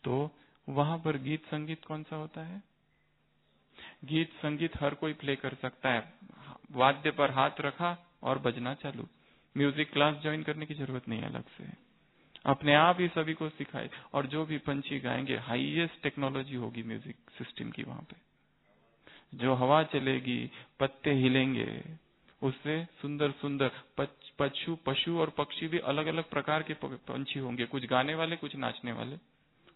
तो वहां पर गीत संगीत कौन सा होता है? गीत संगीत हर कोई प्ले कर सकता है। वाद्य पर हाथ रखा और बजना चालू। म्यूजिक क्लास ज्वाइन करने की जरूरत नहीं अलग से, अपने आप ही सभी को सिखाए। और जो भी पंछी गाएंगे, हाईएस्ट टेक्नोलॉजी होगी म्यूजिक सिस्टम की वहां पे। जो हवा चलेगी, पत्ते हिलेंगे, उससे सुंदर सुंदर पशु और पक्षी भी अलग अलग प्रकार के पंछी होंगे। कुछ गाने वाले, कुछ नाचने वाले,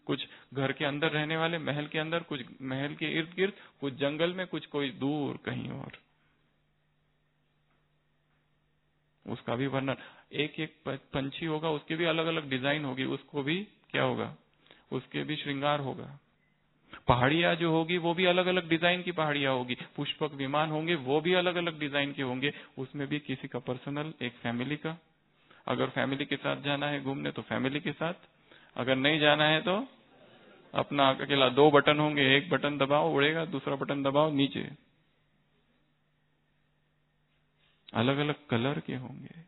कुछ घर के अंदर रहने वाले, महल के अंदर, कुछ महल के इर्द गिर्द, कुछ जंगल में, कुछ कोई दूर कहीं और। उसका भी वर्णन, एक एक पंछी होगा, उसके भी अलग अलग डिजाइन होगी, उसको भी क्या होगा? उसके भी श्रृंगार होगा। पहाड़ियां जो होगी वो भी अलग अलग डिजाइन की पहाड़ियां होगी। पुष्पक विमान होंगे, वो भी अलग अलग डिजाइन के होंगे। उसमें भी किसी का पर्सनल, एक फैमिली का। अगर फैमिली के साथ जाना है घूमने तो फैमिली के साथ, अगर नहीं जाना है तो अपना अकेला। 2 बटन होंगे, एक बटन दबाओ उड़ेगा, दूसरा बटन दबाओ नीचे। अलग अलग कलर के होंगे।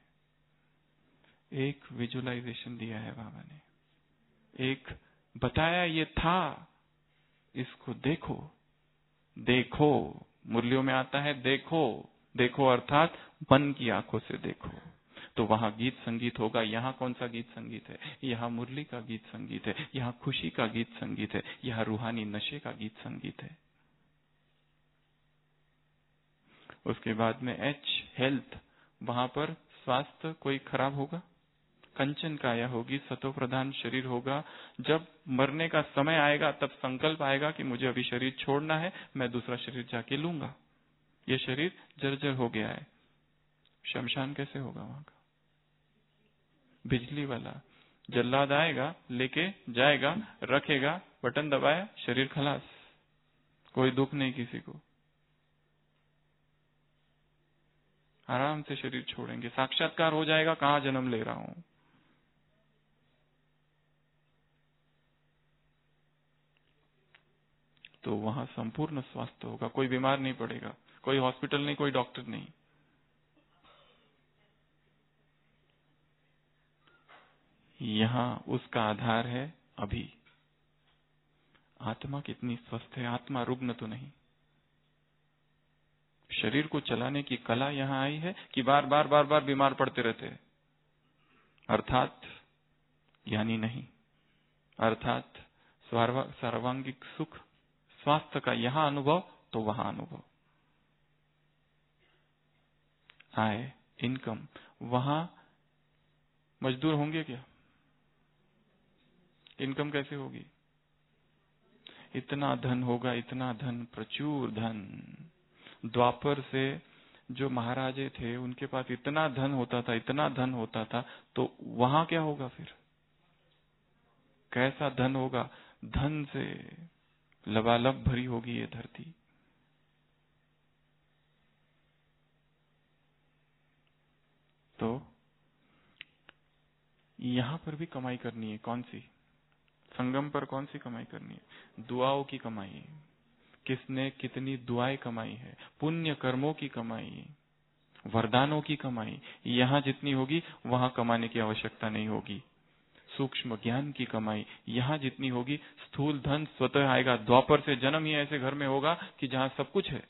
एक विजुअलाइजेशन दिया है बाबा ने, एक बताया ये था, इसको देखो। देखो मुरलियों में आता है, देखो। देखो अर्थात मन की आंखों से देखो। तो वहां गीत संगीत होगा। यहाँ कौन सा गीत संगीत है? यहाँ मुरली का गीत संगीत है, यहाँ खुशी का गीत संगीत है, यहाँ रूहानी नशे का गीत संगीत है। उसके बाद में हेल्थ, वहां पर स्वास्थ्य कोई खराब होगा, कंचन काया होगी, सतो प्रधान शरीर होगा। जब मरने का समय आएगा तब संकल्प आएगा कि मुझे अभी शरीर छोड़ना है, मैं दूसरा शरीर जाके लूंगा। ये शरीर जर्जर हो गया है, शमशान कैसे होगा वहां का? बिजली वाला जल्लाद आएगा, लेके जाएगा, रखेगा, बटन दबाया, शरीर खलास, कोई दुख नहीं किसी को, आराम से शरीर छोड़ेंगे, साक्षात्कार हो जाएगा कहां जन्म ले रहा हूं। तो वहां संपूर्ण स्वास्थ्य होगा, कोई बीमार नहीं पड़ेगा, कोई हॉस्पिटल नहीं, कोई डॉक्टर नहीं। यहां उसका आधार है अभी। आत्मा कितनी स्वस्थ है, आत्मा रुग्ण तो नहीं। शरीर को चलाने की कला यहां आई है कि बार बार बार बार बीमार पड़ते रहते हैं, अर्थात यानी नहीं, अर्थात सर्वांगिक सुख स्वास्थ्य का यहां अनुभव तो वहां अनुभव। आय, इनकम, वहां मजदूर होंगे क्या? इनकम कैसे होगी? इतना धन होगा, इतना धन, प्रचुर धन। द्वापर से जो महाराजे थे उनके पास इतना धन होता था, इतना धन होता था, तो वहां क्या होगा फिर? कैसा धन होगा? धन से लबालब भरी होगी ये धरती। तो यहां पर भी कमाई करनी है। कौन सी? संगम पर कौन सी कमाई करनी है? दुआओं की कमाई। किसने कितनी दुआएं कमाई है, पुण्य कर्मों की कमाई, वरदानों की कमाई, यहां जितनी होगी वहां कमाने की आवश्यकता नहीं होगी। सूक्ष्म ज्ञान की कमाई यहां जितनी होगी, स्थूल धन स्वतः आएगा। द्वापर से जन्म ही ऐसे घर में होगा कि जहां सब कुछ है,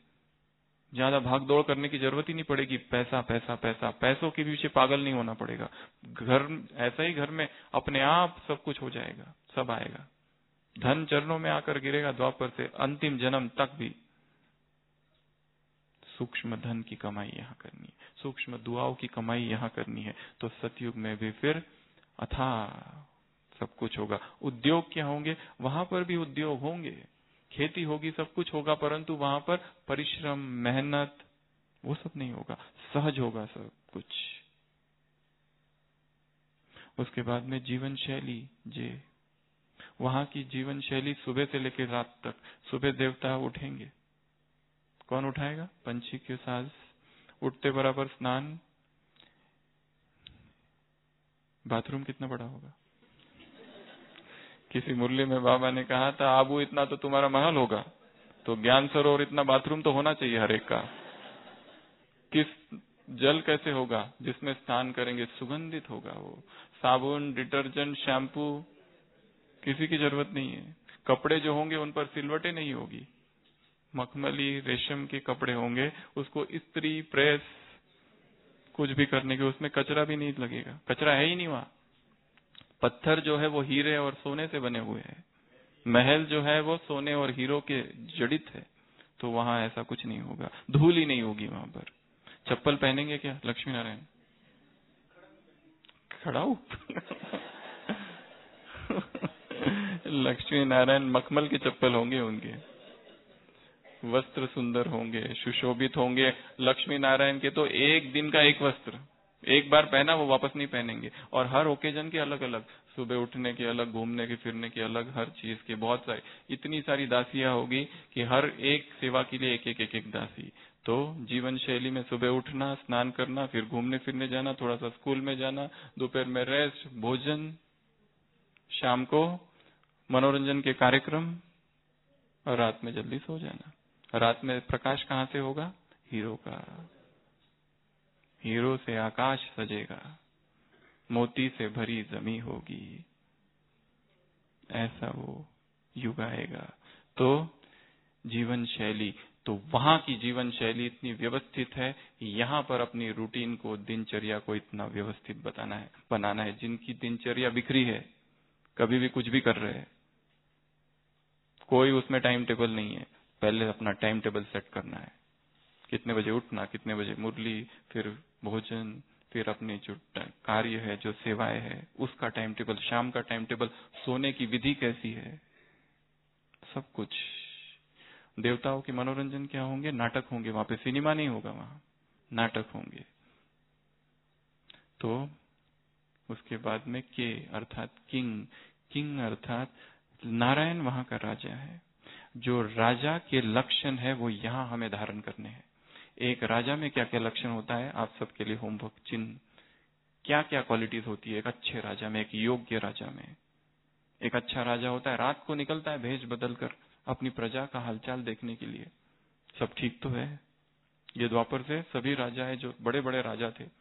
ज्यादा भाग दौड़ करने की जरूरत ही नहीं पड़ेगी। पैसा पैसा पैसा, पैसों के पीछे पागल नहीं होना पड़ेगा। घर ऐसा ही घर में अपने आप सब कुछ हो जाएगा, सब आएगा। धन चरणों में आकर गिरेगा द्वापर से अंतिम जन्म तक भी। सूक्ष्म धन की कमाई यहां करनी है, सूक्ष्म दुआओं की कमाई यहां करनी है। तो सतयुग में भी फिर अथाह सब कुछ होगा। उद्योग क्या होंगे? वहां पर भी उद्योग होंगे, खेती होगी, सब कुछ होगा, परंतु वहां पर परिश्रम, मेहनत, वो सब नहीं होगा, सहज होगा सब कुछ। उसके बाद में जीवन शैली, जे वहां की जीवन शैली सुबह से लेकर रात तक। सुबह देवता उठेंगे, कौन उठाएगा? पंछी के साज, उठते बराबर स्नान। बाथरूम कितना बड़ा होगा? किसी मुरली में बाबा ने कहा था, आबू इतना तो तुम्हारा महल होगा, तो ज्ञान सरोवर इतना बाथरूम तो होना चाहिए हर एक का। किस जल कैसे होगा? जिसमें स्नान करेंगे सुगंधित होगा वो। साबुन, डिटर्जेंट, शैम्पू किसी की जरूरत नहीं है। कपड़े जो होंगे उन पर सिलवटें नहीं होगी, मखमली रेशम के कपड़े होंगे, उसको इस्त्री, प्रेस कुछ भी करने के, उसमें कचरा भी नहीं लगेगा, कचरा है ही नहीं वहां। पत्थर जो है वो हीरे और सोने से बने हुए हैं, महल जो है वो सोने और हीरो के जड़ित है, तो वहां ऐसा कुछ नहीं होगा, धूल ही नहीं होगी वहां पर। चप्पल पहनेंगे क्या लक्ष्मी नारायण? खड़ाऊ लक्ष्मी नारायण मखमल के चप्पल होंगे, उनके वस्त्र सुंदर होंगे, सुशोभित होंगे। लक्ष्मी नारायण के तो एक दिन का एक वस्त्र, एक बार पहना वो वापस नहीं पहनेंगे, और हर ओकेजन के अलग अलग, सुबह उठने के अलग, घूमने के फिरने के अलग, हर चीज के बहुत सारी, इतनी सारी दासियां होगी कि हर एक सेवा के लिए एक एक दासी। तो जीवन शैली में सुबह उठना, स्नान करना, फिर घूमने फिरने जाना, थोड़ा सा स्कूल में जाना, दोपहर में रेस्ट, भोजन, शाम को मनोरंजन के कार्यक्रम, और रात में जल्दी सो जाना। रात में प्रकाश कहां से होगा? हीरो का। हीरो से आकाश सजेगा, मोती से भरी जमी होगी, ऐसा वो युग आएगा। तो जीवन शैली, तो वहां की जीवन शैली इतनी व्यवस्थित है, यहां पर अपनी रूटीन को, दिनचर्या को इतना व्यवस्थित बनाना है। जिनकी दिनचर्या बिखरी है, कभी भी कुछ भी कर रहे हैं, कोई उसमें टाइम टेबल नहीं है, पहले अपना टाइम टेबल सेट करना है। कितने बजे उठना, कितने बजे मुरली, फिर भोजन, फिर अपने जो कार्य है, जो सेवाएं है, उसका टाइम टेबल, शाम का टाइम टेबल, सोने की विधि कैसी है, सब कुछ। देवताओं के मनोरंजन क्या होंगे? नाटक होंगे वहां पे, सिनेमा नहीं होगा वहां, नाटक होंगे। तो उसके बाद में के अर्थात किंग, किंग अर्थात नारायण वहां का राजा है। जो राजा के लक्षण है वो यहाँ हमें धारण करने हैं। एक राजा में क्या क्या लक्षण होता है, आप सबके लिए होमवर्क चिन्ह, क्या क्या क्वालिटीज होती है एक अच्छे राजा में, एक योग्य राजा में। एक अच्छा राजा होता है रात को निकलता है भेष बदल कर अपनी प्रजा का हालचाल देखने के लिए। सब ठीक तो है। ये द्वापर से सभी राजा है, जो बड़े बड़े राजा थे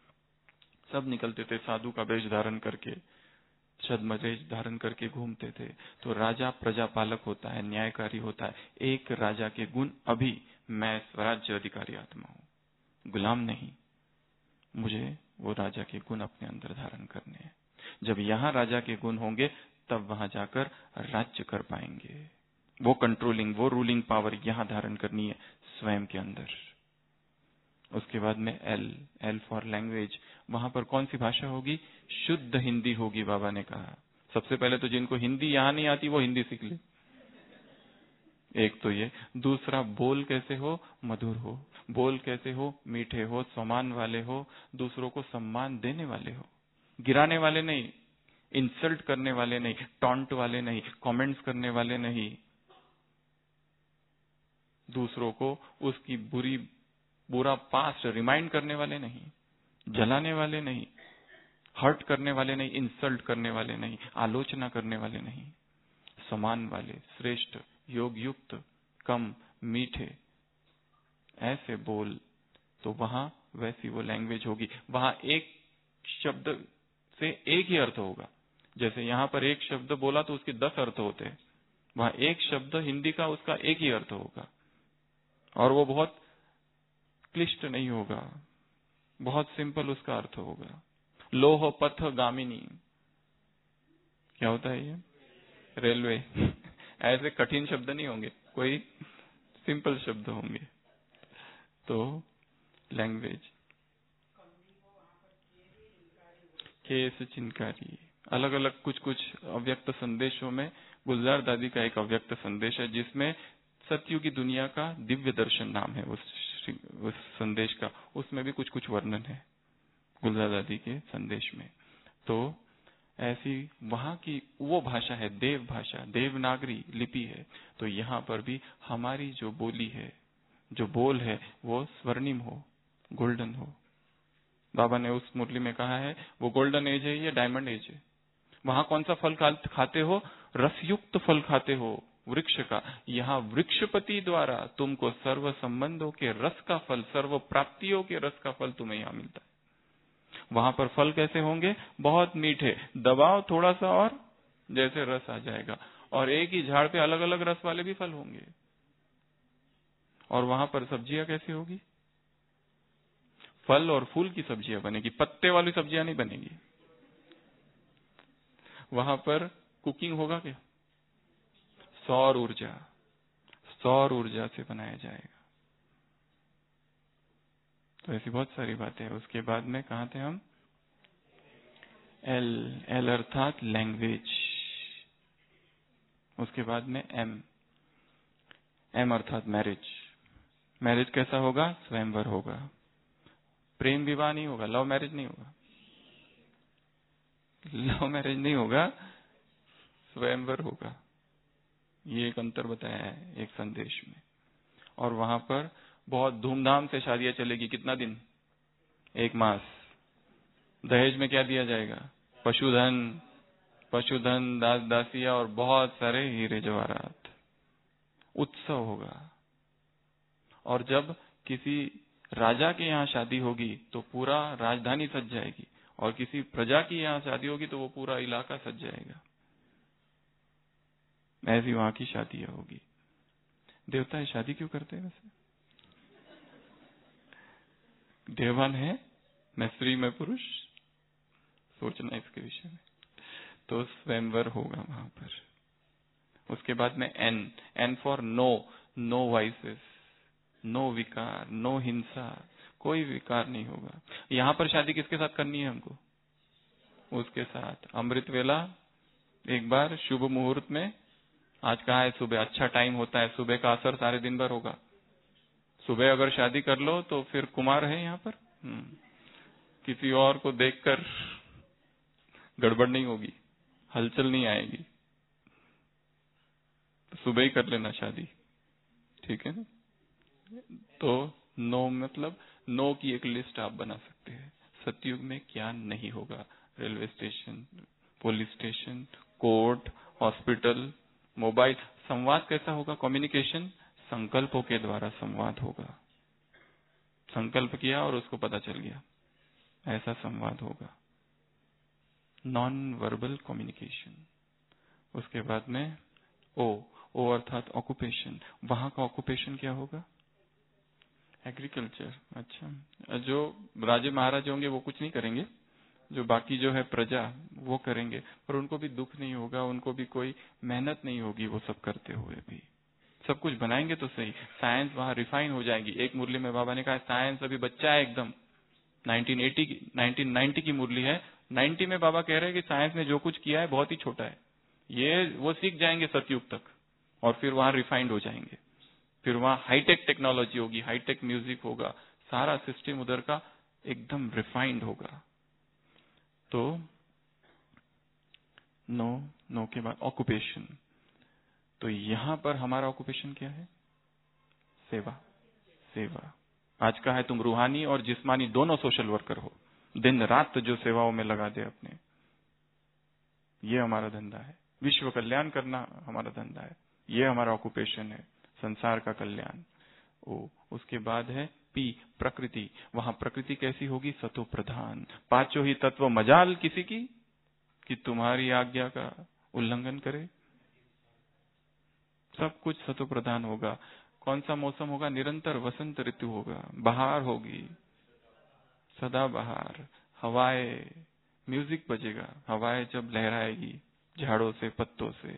सब निकलते थे साधु का वेश धारण करके, छद्मवेश धारण करके घूमते थे। तो राजा प्रजापालक होता है, न्यायकारी होता है। एक राजा के गुण, अभी मैं स्वराज्य अधिकारी आत्मा हूं, गुलाम नहीं, मुझे वो राजा के गुण अपने अंदर धारण करने हैं। जब यहाँ राजा के गुण होंगे तब वहां जाकर राज्य कर पाएंगे। वो कंट्रोलिंग, वो रूलिंग पावर यहां धारण करनी है स्वयं के अंदर। उसके बाद में एल फॉर लैंग्वेज, वहां पर कौन सी भाषा होगी? शुद्ध हिंदी होगी। बाबा ने कहा सबसे पहले तो जिनको हिंदी यहां नहीं आती वो हिंदी सीख ले। एक तो ये, दूसरा बोल कैसे हो? मधुर हो। बोल कैसे हो? मीठे हो, सम्मान वाले हो, दूसरों को सम्मान देने वाले हो, गिराने वाले नहीं, इंसल्ट करने वाले नहीं, टॉन्ट वाले नहीं, कमेंट्स करने वाले नहीं, दूसरों को उसकी बुरा पास्ट रिमाइंड करने वाले नहीं, जलाने वाले नहीं, हर्ट करने वाले नहीं, इंसल्ट करने वाले नहीं, आलोचना करने वाले नहीं, समान वाले, श्रेष्ठ, योग युक्त, कम, मीठे, ऐसे बोल। तो वहां वैसी वो लैंग्वेज होगी। वहां एक शब्द से एक ही अर्थ होगा। जैसे यहां पर एक शब्द बोला तो उसके 10 अर्थ होते हैं, वहां एक शब्द हिंदी का उसका एक ही अर्थ होगा। और वो बहुत क्लिष्ट नहीं होगा, बहुत सिंपल उसका अर्थ होगा। लोह पथ गामिनी, क्या होता है ये? रेलवे। ऐसे कठिन शब्द नहीं होंगे, कोई सिंपल शब्द होंगे। तो लैंग्वेज, केस चिनकारी, अलग अलग कुछ कुछ अव्यक्त संदेशों में गुलजार दादी का एक अव्यक्त संदेश है जिसमें सत्युग की दुनिया का दिव्य दर्शन नाम है उस संदेश का, उसमें भी कुछ कुछ वर्णन है गुलजार दादी के संदेश में। तो ऐसी वहां की वो भाषा है देव भाषा, देवनागरी लिपि है। तो यहाँ पर भी हमारी जो बोली है, जो बोल है, वो स्वर्णिम हो, गोल्डन हो। बाबा ने उस मुरली में कहा है वो गोल्डन एज है, ये डायमंड एज है। वहां कौन सा फल खाते हो? रसयुक्त फल खाते हो वृक्ष का। यहाँ वृक्षपति द्वारा तुमको सर्व संबंधों के रस का फल, सर्व प्राप्तियों के रस का फल तुम्हें यहाँ मिलता है। वहां पर फल कैसे होंगे? बहुत मीठे, दबाओ थोड़ा सा और जैसे रस आ जाएगा। और एक ही झाड़ पे अलग अलग रस वाले भी फल होंगे। और वहां पर सब्जियां कैसी होगी? फल और फूल की सब्जियां बनेगी, पत्ते वाली सब्जियां नहीं बनेगी। वहां पर कुकिंग होगा क्या? सौर ऊर्जा से बनाया जाएगा। तो ऐसी बहुत सारी बातें हैं। उसके बाद में कहां थे हम? एल अर्थात लैंग्वेज। उसके बाद में एम अर्थात मैरिज। मैरिज कैसा होगा? स्वयंवर होगा, प्रेम विवाह नहीं होगा, लव मैरिज नहीं होगा, लव मैरिज नहीं होगा, स्वयंवर होगा। ये एक अंतर बताया है एक संदेश में। और वहां पर बहुत धूमधाम से शादियां चलेगी। कितना दिन? 1 मास। दहेज में क्या दिया जाएगा? पशुधन, दास दासिया और बहुत सारे हीरे जवाहरात। उत्सव होगा। और जब किसी राजा के यहाँ शादी होगी तो पूरा राजधानी सज जाएगी, और किसी प्रजा की यहाँ शादी होगी तो वो पूरा इलाका सज जाएगा। ऐसी वहां की शादियां होगी। देवता शादी क्यों करते हैं वैसे? देवान है, मैं स्त्री में पुरुष, सोचना इसके विषय में। तो स्वयंवर होगा वहां पर। उसके बाद में N for no vices, no विकार, नो हिंसा, कोई विकार नहीं होगा। यहां पर शादी किसके साथ करनी है हमको? उसके साथ। अमृत वेला एक बार शुभ मुहूर्त में, आज कहा है सुबह अच्छा टाइम होता है, सुबह का असर सारे दिन भर होगा। सुबह अगर शादी कर लो तो फिर कुमार है यहाँ पर। किसी और को देखकर गड़बड़ नहीं होगी, हलचल नहीं आएगी, तो सुबह ही कर लेना शादी, ठीक है ना। तो नो मतलब नो की एक लिस्ट आप बना सकते हैं। सतयुग में क्या नहीं होगा, railway station, police station, court, hospital, mobile. संवाद कैसा होगा? कम्युनिकेशन संकल्पों के द्वारा संवाद होगा। संकल्प किया और उसको पता चल गया, ऐसा संवाद होगा, नॉन वर्बल कम्युनिकेशन। उसके बाद में ओ अर्थात ऑक्यूपेशन। वहां का ऑक्यूपेशन क्या होगा? एग्रीकल्चर। अच्छा, जो राजे महाराजे होंगे वो कुछ नहीं करेंगे, जो बाकी जो है प्रजा वो करेंगे, पर उनको भी दुख नहीं होगा, उनको भी कोई मेहनत नहीं होगी, वो सब करते हुए भी सब कुछ बनाएंगे तो सही। साइंस वहां रिफाइन हो जाएगी। एक मुरली में बाबा ने कहा साइंस अभी बच्चा है एकदम, 1990 की मुरली है। 90 में बाबा कह रहे हैं कि साइंस ने जो कुछ किया है बहुत ही छोटा है, ये वो सीख जाएंगे सतयुग तक और फिर वहां रिफाइंड हो जाएंगे। फिर वहां हाईटेक टेक्नोलॉजी होगी, हाईटेक म्यूजिक होगा, सारा सिस्टम उधर का एकदम रिफाइंड होगा। तो नो के बाद ऑक्यूपेशन। तो यहां पर हमारा ऑक्यूपेशन क्या है? सेवा। आज का है तुम रूहानी और जिस्मानी दोनों सोशल वर्कर हो, दिन रात जो सेवाओं में लगा दे अपने, ये हमारा धंधा है। विश्व कल्याण करना हमारा धंधा है, ये हमारा ऑक्यूपेशन है, संसार का कल्याण। उसके बाद है पी, प्रकृति। वहां प्रकृति कैसी होगी? सतो प्रधान। पांचों ही तत्व मजाल किसी की कि तुम्हारी आज्ञा का उल्लंघन करे। सब कुछ सतो प्रधान होगा। कौन सा मौसम होगा? निरंतर वसंत ऋतु होगा, बहार होगी, सदा बहार, हवाएं, म्यूजिक बजेगा, हवाएं जब लहराएगी झाड़ों से, पत्तों से,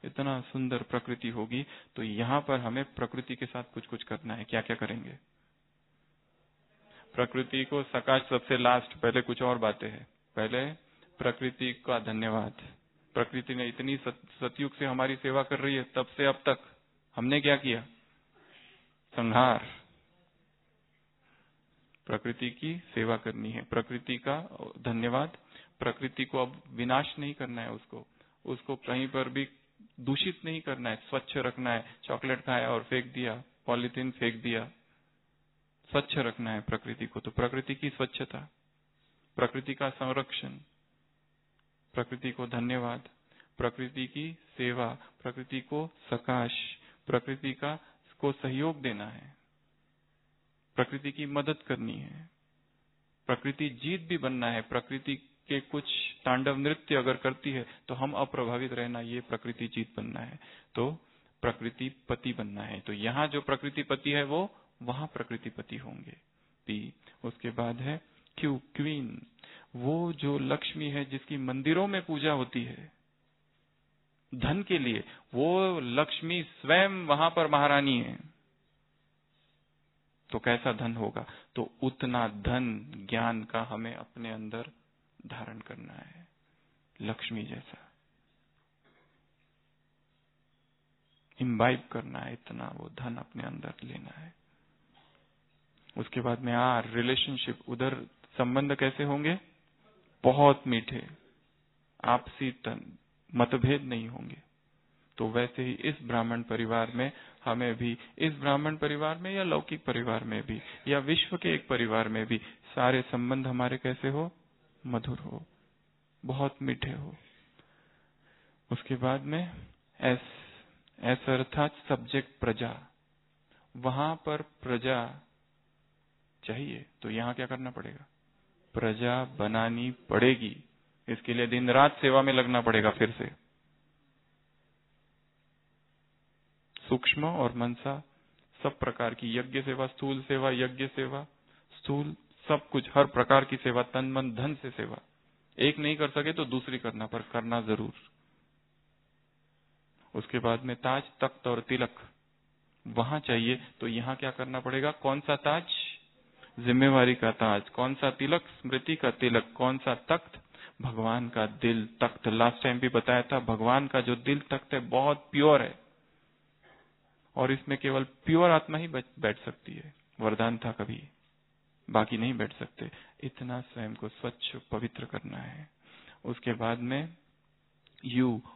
इतना सुंदर प्रकृति होगी। तो यहाँ पर हमें प्रकृति के साथ कुछ कुछ करना है। क्या क्या करेंगे? प्रकृति को सकाश सबसे लास्ट, पहले कुछ और बातें हैं। पहले प्रकृति का धन्यवाद। प्रकृति ने इतनी सतयुग से हमारी सेवा कर रही है, तब से अब तक हमने क्या किया? संहार। प्रकृति की सेवा करनी है, प्रकृति का धन्यवाद। प्रकृति को अब विनाश नहीं करना है, उसको कहीं पर भी दूषित नहीं करना है, स्वच्छ रखना है। चॉकलेट खाया और फेंक दिया, पॉलीथीन फेंक दिया, स्वच्छ रखना है प्रकृति को। तो प्रकृति की स्वच्छता, प्रकृति का संरक्षण, प्रकृति को धन्यवाद, प्रकृति की सेवा, प्रकृति को सकाश, प्रकृति को सहयोग देना है, प्रकृति की मदद करनी है, प्रकृति जीत भी बनना है। प्रकृति के कुछ तांडव नृत्य अगर करती है तो हम अप्रभावित रहना, ये प्रकृति जीत बनना है। तो प्रकृति पति बनना है। तो यहाँ जो प्रकृति पति है वो वहां प्रकृति पति होंगे। पी। उसके बाद है क्यू, क्वीन। वो जो लक्ष्मी है जिसकी मंदिरों में पूजा होती है धन के लिए, वो लक्ष्मी स्वयं वहां पर महारानी है। तो कैसा धन होगा? तो उतना धन ज्ञान का हमें अपने अंदर धारण करना है, लक्ष्मी जैसा इम्बाइब करना है, इतना वो धन अपने अंदर लेना है। उसके बाद में रिलेशनशिप। उधर संबंध कैसे होंगे? बहुत मीठे, आपसी मतभेद नहीं होंगे। तो वैसे ही इस ब्राह्मण परिवार में हमें भी, इस ब्राह्मण परिवार में या लौकिक परिवार में भी या विश्व के एक परिवार में भी, सारे संबंध हमारे कैसे हो? मधुर हो, बहुत मीठे हो। उसके बाद में एस अर्थात सब्जेक्ट, प्रजा। वहां पर प्रजा चाहिए तो यहाँ क्या करना पड़ेगा? प्रजा बनानी पड़ेगी। इसके लिए दिन रात सेवा में लगना पड़ेगा। फिर से सूक्ष्म और मनसा सब प्रकार की यज्ञ सेवा, स्थूल सेवा, यज्ञ सेवा, स्थूल सब कुछ, हर प्रकार की सेवा, तन मन धन से सेवा। एक नहीं कर सके तो दूसरी करना, पर करना जरूर। उसके बाद में ताज, तख्त और तिलक वहां चाहिए। तो यहाँ क्या करना पड़ेगा? कौन सा ताज? जिम्मेवारी का ताज। कौन सा तिलक? स्मृति का तिलक। कौन सा तख्त? भगवान का दिल तख्त। लास्ट टाइम भी बताया था, भगवान का जो दिल तख्त है बहुत प्योर है और इसमें केवल प्योर आत्मा ही बैठ सकती है। वरदान था कभी बाकी नहीं बैठ सकते। इतना स्वयं को स्वच्छ पवित्र करना है। उसके बाद में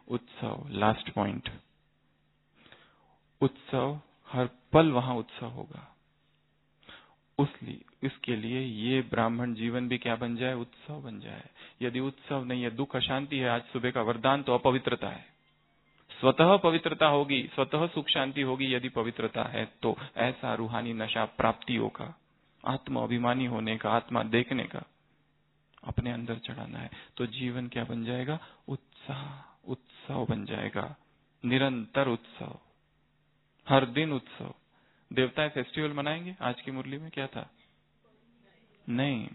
उत्सव, लास्ट पॉइंट। उत्सव, हर पल वहां उत्सव होगा। इसके लिए ये ब्राह्मण जीवन भी क्या बन जाए? उत्सव बन जाए। यदि उत्सव नहीं है, दुख अशांति है, आज सुबह का वरदान तो अपवित्रता है। स्वतः पवित्रता होगी, स्वतः सुख शांति होगी यदि पवित्रता है तो। ऐसा रूहानी नशा प्राप्तियों का, आत्मा अभिमानी होने का, आत्मा देखने का अपने अंदर चढ़ाना है तो जीवन क्या बन जाएगा? उत्साह, उत्सव बन जाएगा। निरंतर उत्सव, हर दिन उत्सव। देवताएं फेस्टिवल मनाएंगे? आज की मुरली में क्या था? नहीं,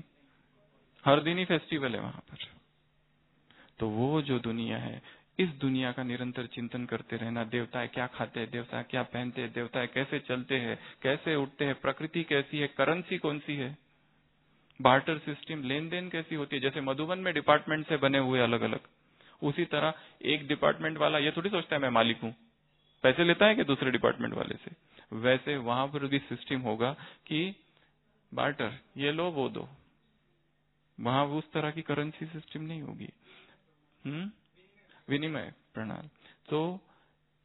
हर दिन ही फेस्टिवल है वहां पर। तो वो जो दुनिया है, इस दुनिया का निरंतर चिंतन करते रहना। देवताएं क्या खाते हैं, देवता क्या पहनते हैं, देवताएं कैसे चलते हैं, कैसे उठते हैं, प्रकृति कैसी है, करेंसी कौन सी है, बार्टर सिस्टम, लेन देन कैसी होती है। जैसे मधुबन में डिपार्टमेंट से बने हुए अलग अलग, उसी तरह एक डिपार्टमेंट वाला ये थोड़ी सोचता है मैं मालिक हूं, पैसे लेता है कि दूसरे डिपार्टमेंट वाले से। वैसे वहां पर भी सिस्टम होगा कि बार्टर, ये लो वो दो। वहां उस तरह की करेंसी सिस्टम नहीं होगी। विनिमय प्रणाली। तो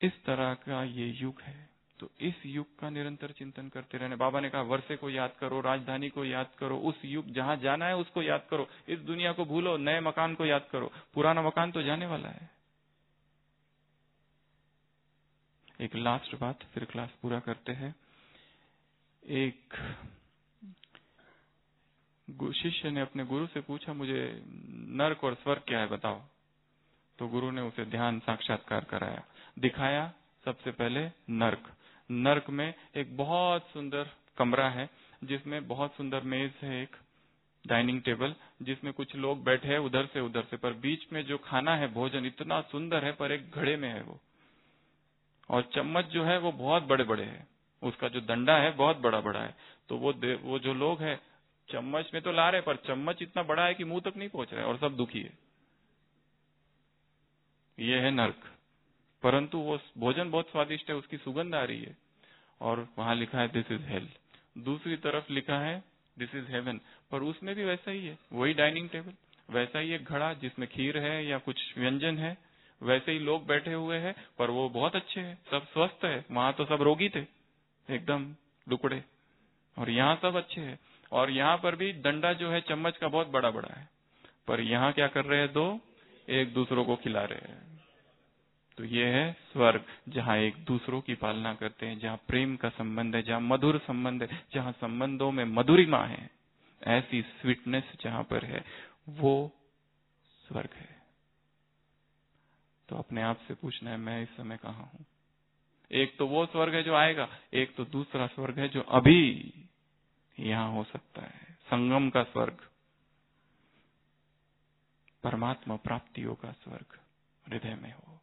इस तरह का ये युग है। तो इस युग का निरंतर चिंतन करते रहने। बाबा ने कहा वर्षे को याद करो, राजधानी को याद करो, उस युग जहां जाना है उसको याद करो। इस दुनिया को भूलो, नए मकान को याद करो। पुराना मकान तो जाने वाला है। एक लास्ट बात, फिर क्लास पूरा करते हैं। एक शिष्य ने अपने गुरु से पूछा, मुझे नरक और स्वर्ग क्या है बताओ। तो गुरु ने उसे ध्यान साक्षात्कार कराया, दिखाया। सबसे पहले नर्क। नर्क में एक बहुत सुंदर कमरा है जिसमें बहुत सुंदर मेज है, एक डाइनिंग टेबल जिसमें कुछ लोग बैठे हैं उधर से, पर बीच में जो खाना है, भोजन इतना सुंदर है, पर एक घड़े में है वो। और चम्मच जो है वो बहुत बड़े बड़े है, उसका जो डंडा है बहुत बड़ा बड़ा है। तो वो जो लोग है चम्मच में तो ला रहे, पर चम्मच इतना बड़ा है कि मुंह तक नहीं पहुंच रहा है और सब दुखी है। ये है नर्क। परंतु वो भोजन बहुत स्वादिष्ट है, उसकी सुगंध आ रही है। और वहां लिखा है दिस इज हेल। दूसरी तरफ लिखा है दिस इज हेवन, पर उसमें भी वैसा ही है, वही डाइनिंग टेबल, वैसा ही एक घड़ा जिसमें खीर है या कुछ व्यंजन है, वैसे ही लोग बैठे हुए हैं, पर वो बहुत अच्छे हैं, सब स्वस्थ है। वहां तो सब रोगी थे, एकदम दुकड़े, और यहाँ सब अच्छे हैं। और यहाँ पर भी डंडा जो है चम्मच का बहुत बड़ा बड़ा है, पर यहाँ क्या कर रहे हैं, दो एक दूसरों को खिला रहे हैं। तो ये है स्वर्ग, जहाँ एक दूसरों की पालना करते हैं, जहाँ प्रेम का संबंध है, जहाँ मधुर संबंध है, जहाँ संबंधों में मधुरिमा है, ऐसी स्वीटनेस जहाँ पर है, वो स्वर्ग है। तो अपने आप से पूछना है, मैं इस समय कहाँ हूँ? एक तो वो स्वर्ग है जो आएगा, एक तो दूसरा स्वर्ग है जो अभी यहाँ हो सकता है, संगम का स्वर्ग, परमात्मा प्राप्तियों का स्वर्ग हृदय में हो।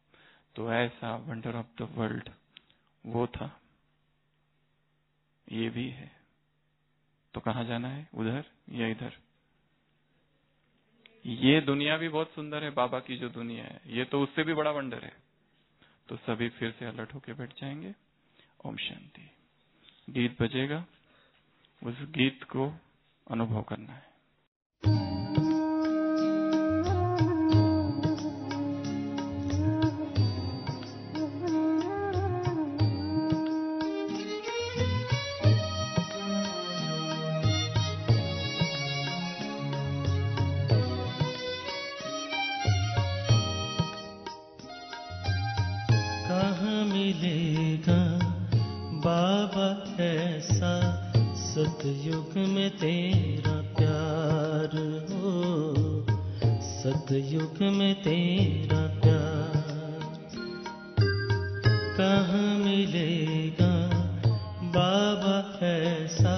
तो ऐसा वंडर ऑफ द वर्ल्ड वो था, ये भी है। तो कहाँ जाना है, उधर या इधर? ये दुनिया भी बहुत सुंदर है, बाबा की जो दुनिया है, ये तो उससे भी बड़ा वंडर है। तो सभी फिर से अलर्ट होके बैठ जाएंगे। ओम शांति। गीत बजेगा, उस गीत को अनुभव करना है। सतयुग में तेरा प्यार हो, सतयुग में तेरा प्यार कहाँ मिलेगा बाबा ऐसा,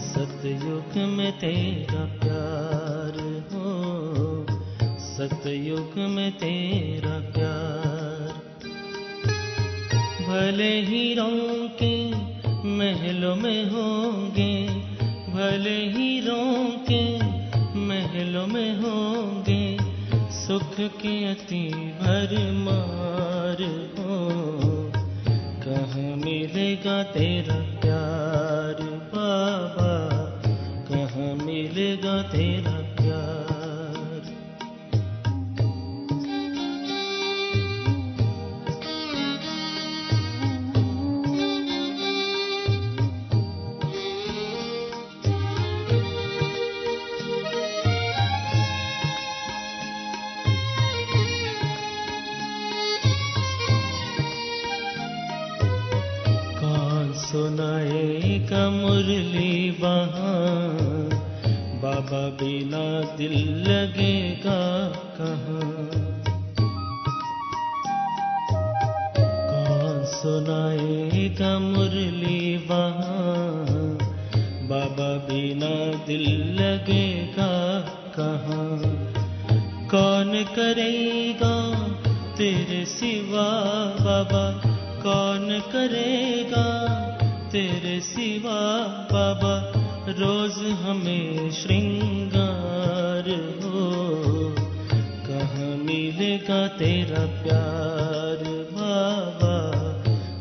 सतयुग में तेरा प्यार हो, सतयुग में तेरा प्यार। भले ही रोके महलों में होंगे, भले ही रोके महलों में होंगे, सुख के अति भरमार हो, कहाँ मिलेगा तेरा प्यार बाबा, कहाँ तेरा प्यार। सुनाएगा मुरली वहाँ, बाबा बिना दिल लगेगा कहाँ। कौन सुनाएगा मुरली वहाँ, बाबा बिना दिल लगेगा कहाँ। कौन करेगा तेरे सिवा बाबा, कौन करेगा तेरे सिवा बाबा, रोज हमें श्रृंगार हो। कहाँ मिलेगा तेरा प्यार बाबा,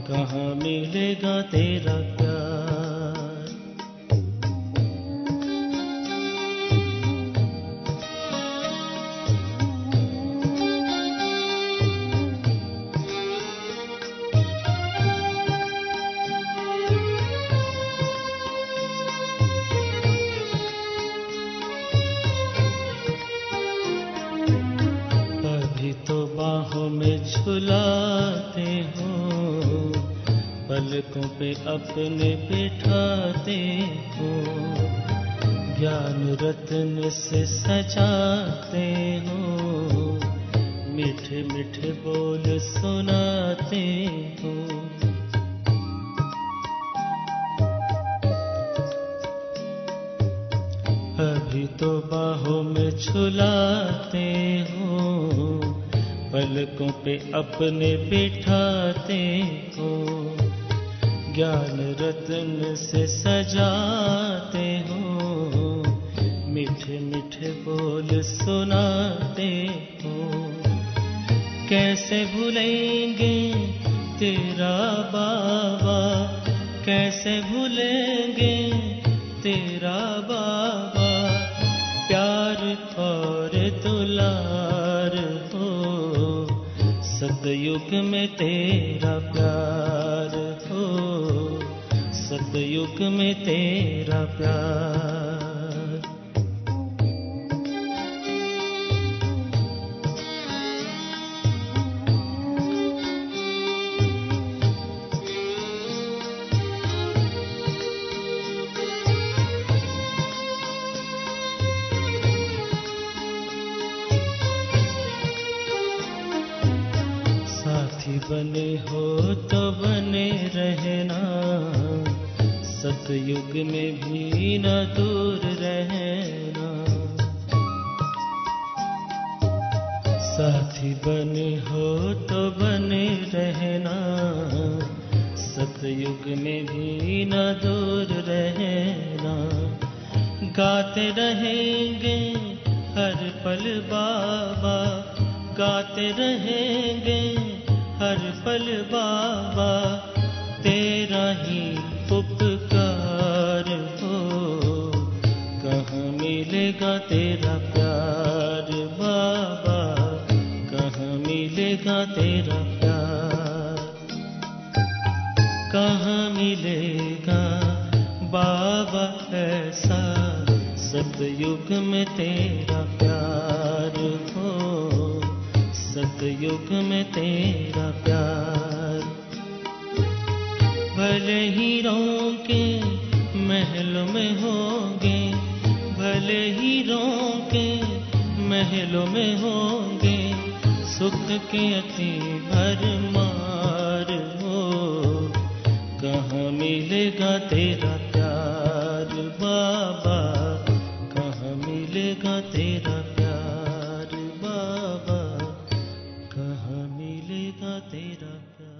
कहाँ मिलेगा तेरा प्यार। बाहों में झुलाते हो, पलकों पे अपने बिठाते हो, ज्ञान रत्न से सजाते हो, मीठे मीठे बोल सुनाते हो। अभी तो बाहों में झुलाते हो, पलकों पे अपने बिठाते हो, ज्ञान रत्न से सजाते हो, मीठे मीठे बोल सुनाते हो। कैसे भूलेंगे तेरा बाबा, कैसे भूलेंगे तेरा बाबा, प्यार और दुलार हो। सतयुग में तेरा प्यार हो, सतयुग में तेरा प्यार। बने हो तो बने रहना, सतयुग में भी न दूर रहना। साथी बने हो तो बने रहना, सतयुग में भी न दूर रहना। गाते रहेंगे हर पल बाबा, गाते रहेंगे हर पल बाबा, तेरा ही उपकार हो। कहाँ मिलेगा तेरा प्यार बाबा, कहाँ मिलेगा तेरा प्यार। कहाँ मिलेगा बाबा ऐसा, सतयुग में तेरा प्यार हो, सतयुग में तेरा प्यार। भले हीरों के महलों में होंगे, भले हीरों के महलों में होंगे, सुख के अति भरमार हो। कहाँ मिलेगा तेरा प्यार बाबा, कहाँ मिलेगा तेरा प्यार बाबा, कहाँ मिलेगा तेरा प्यार।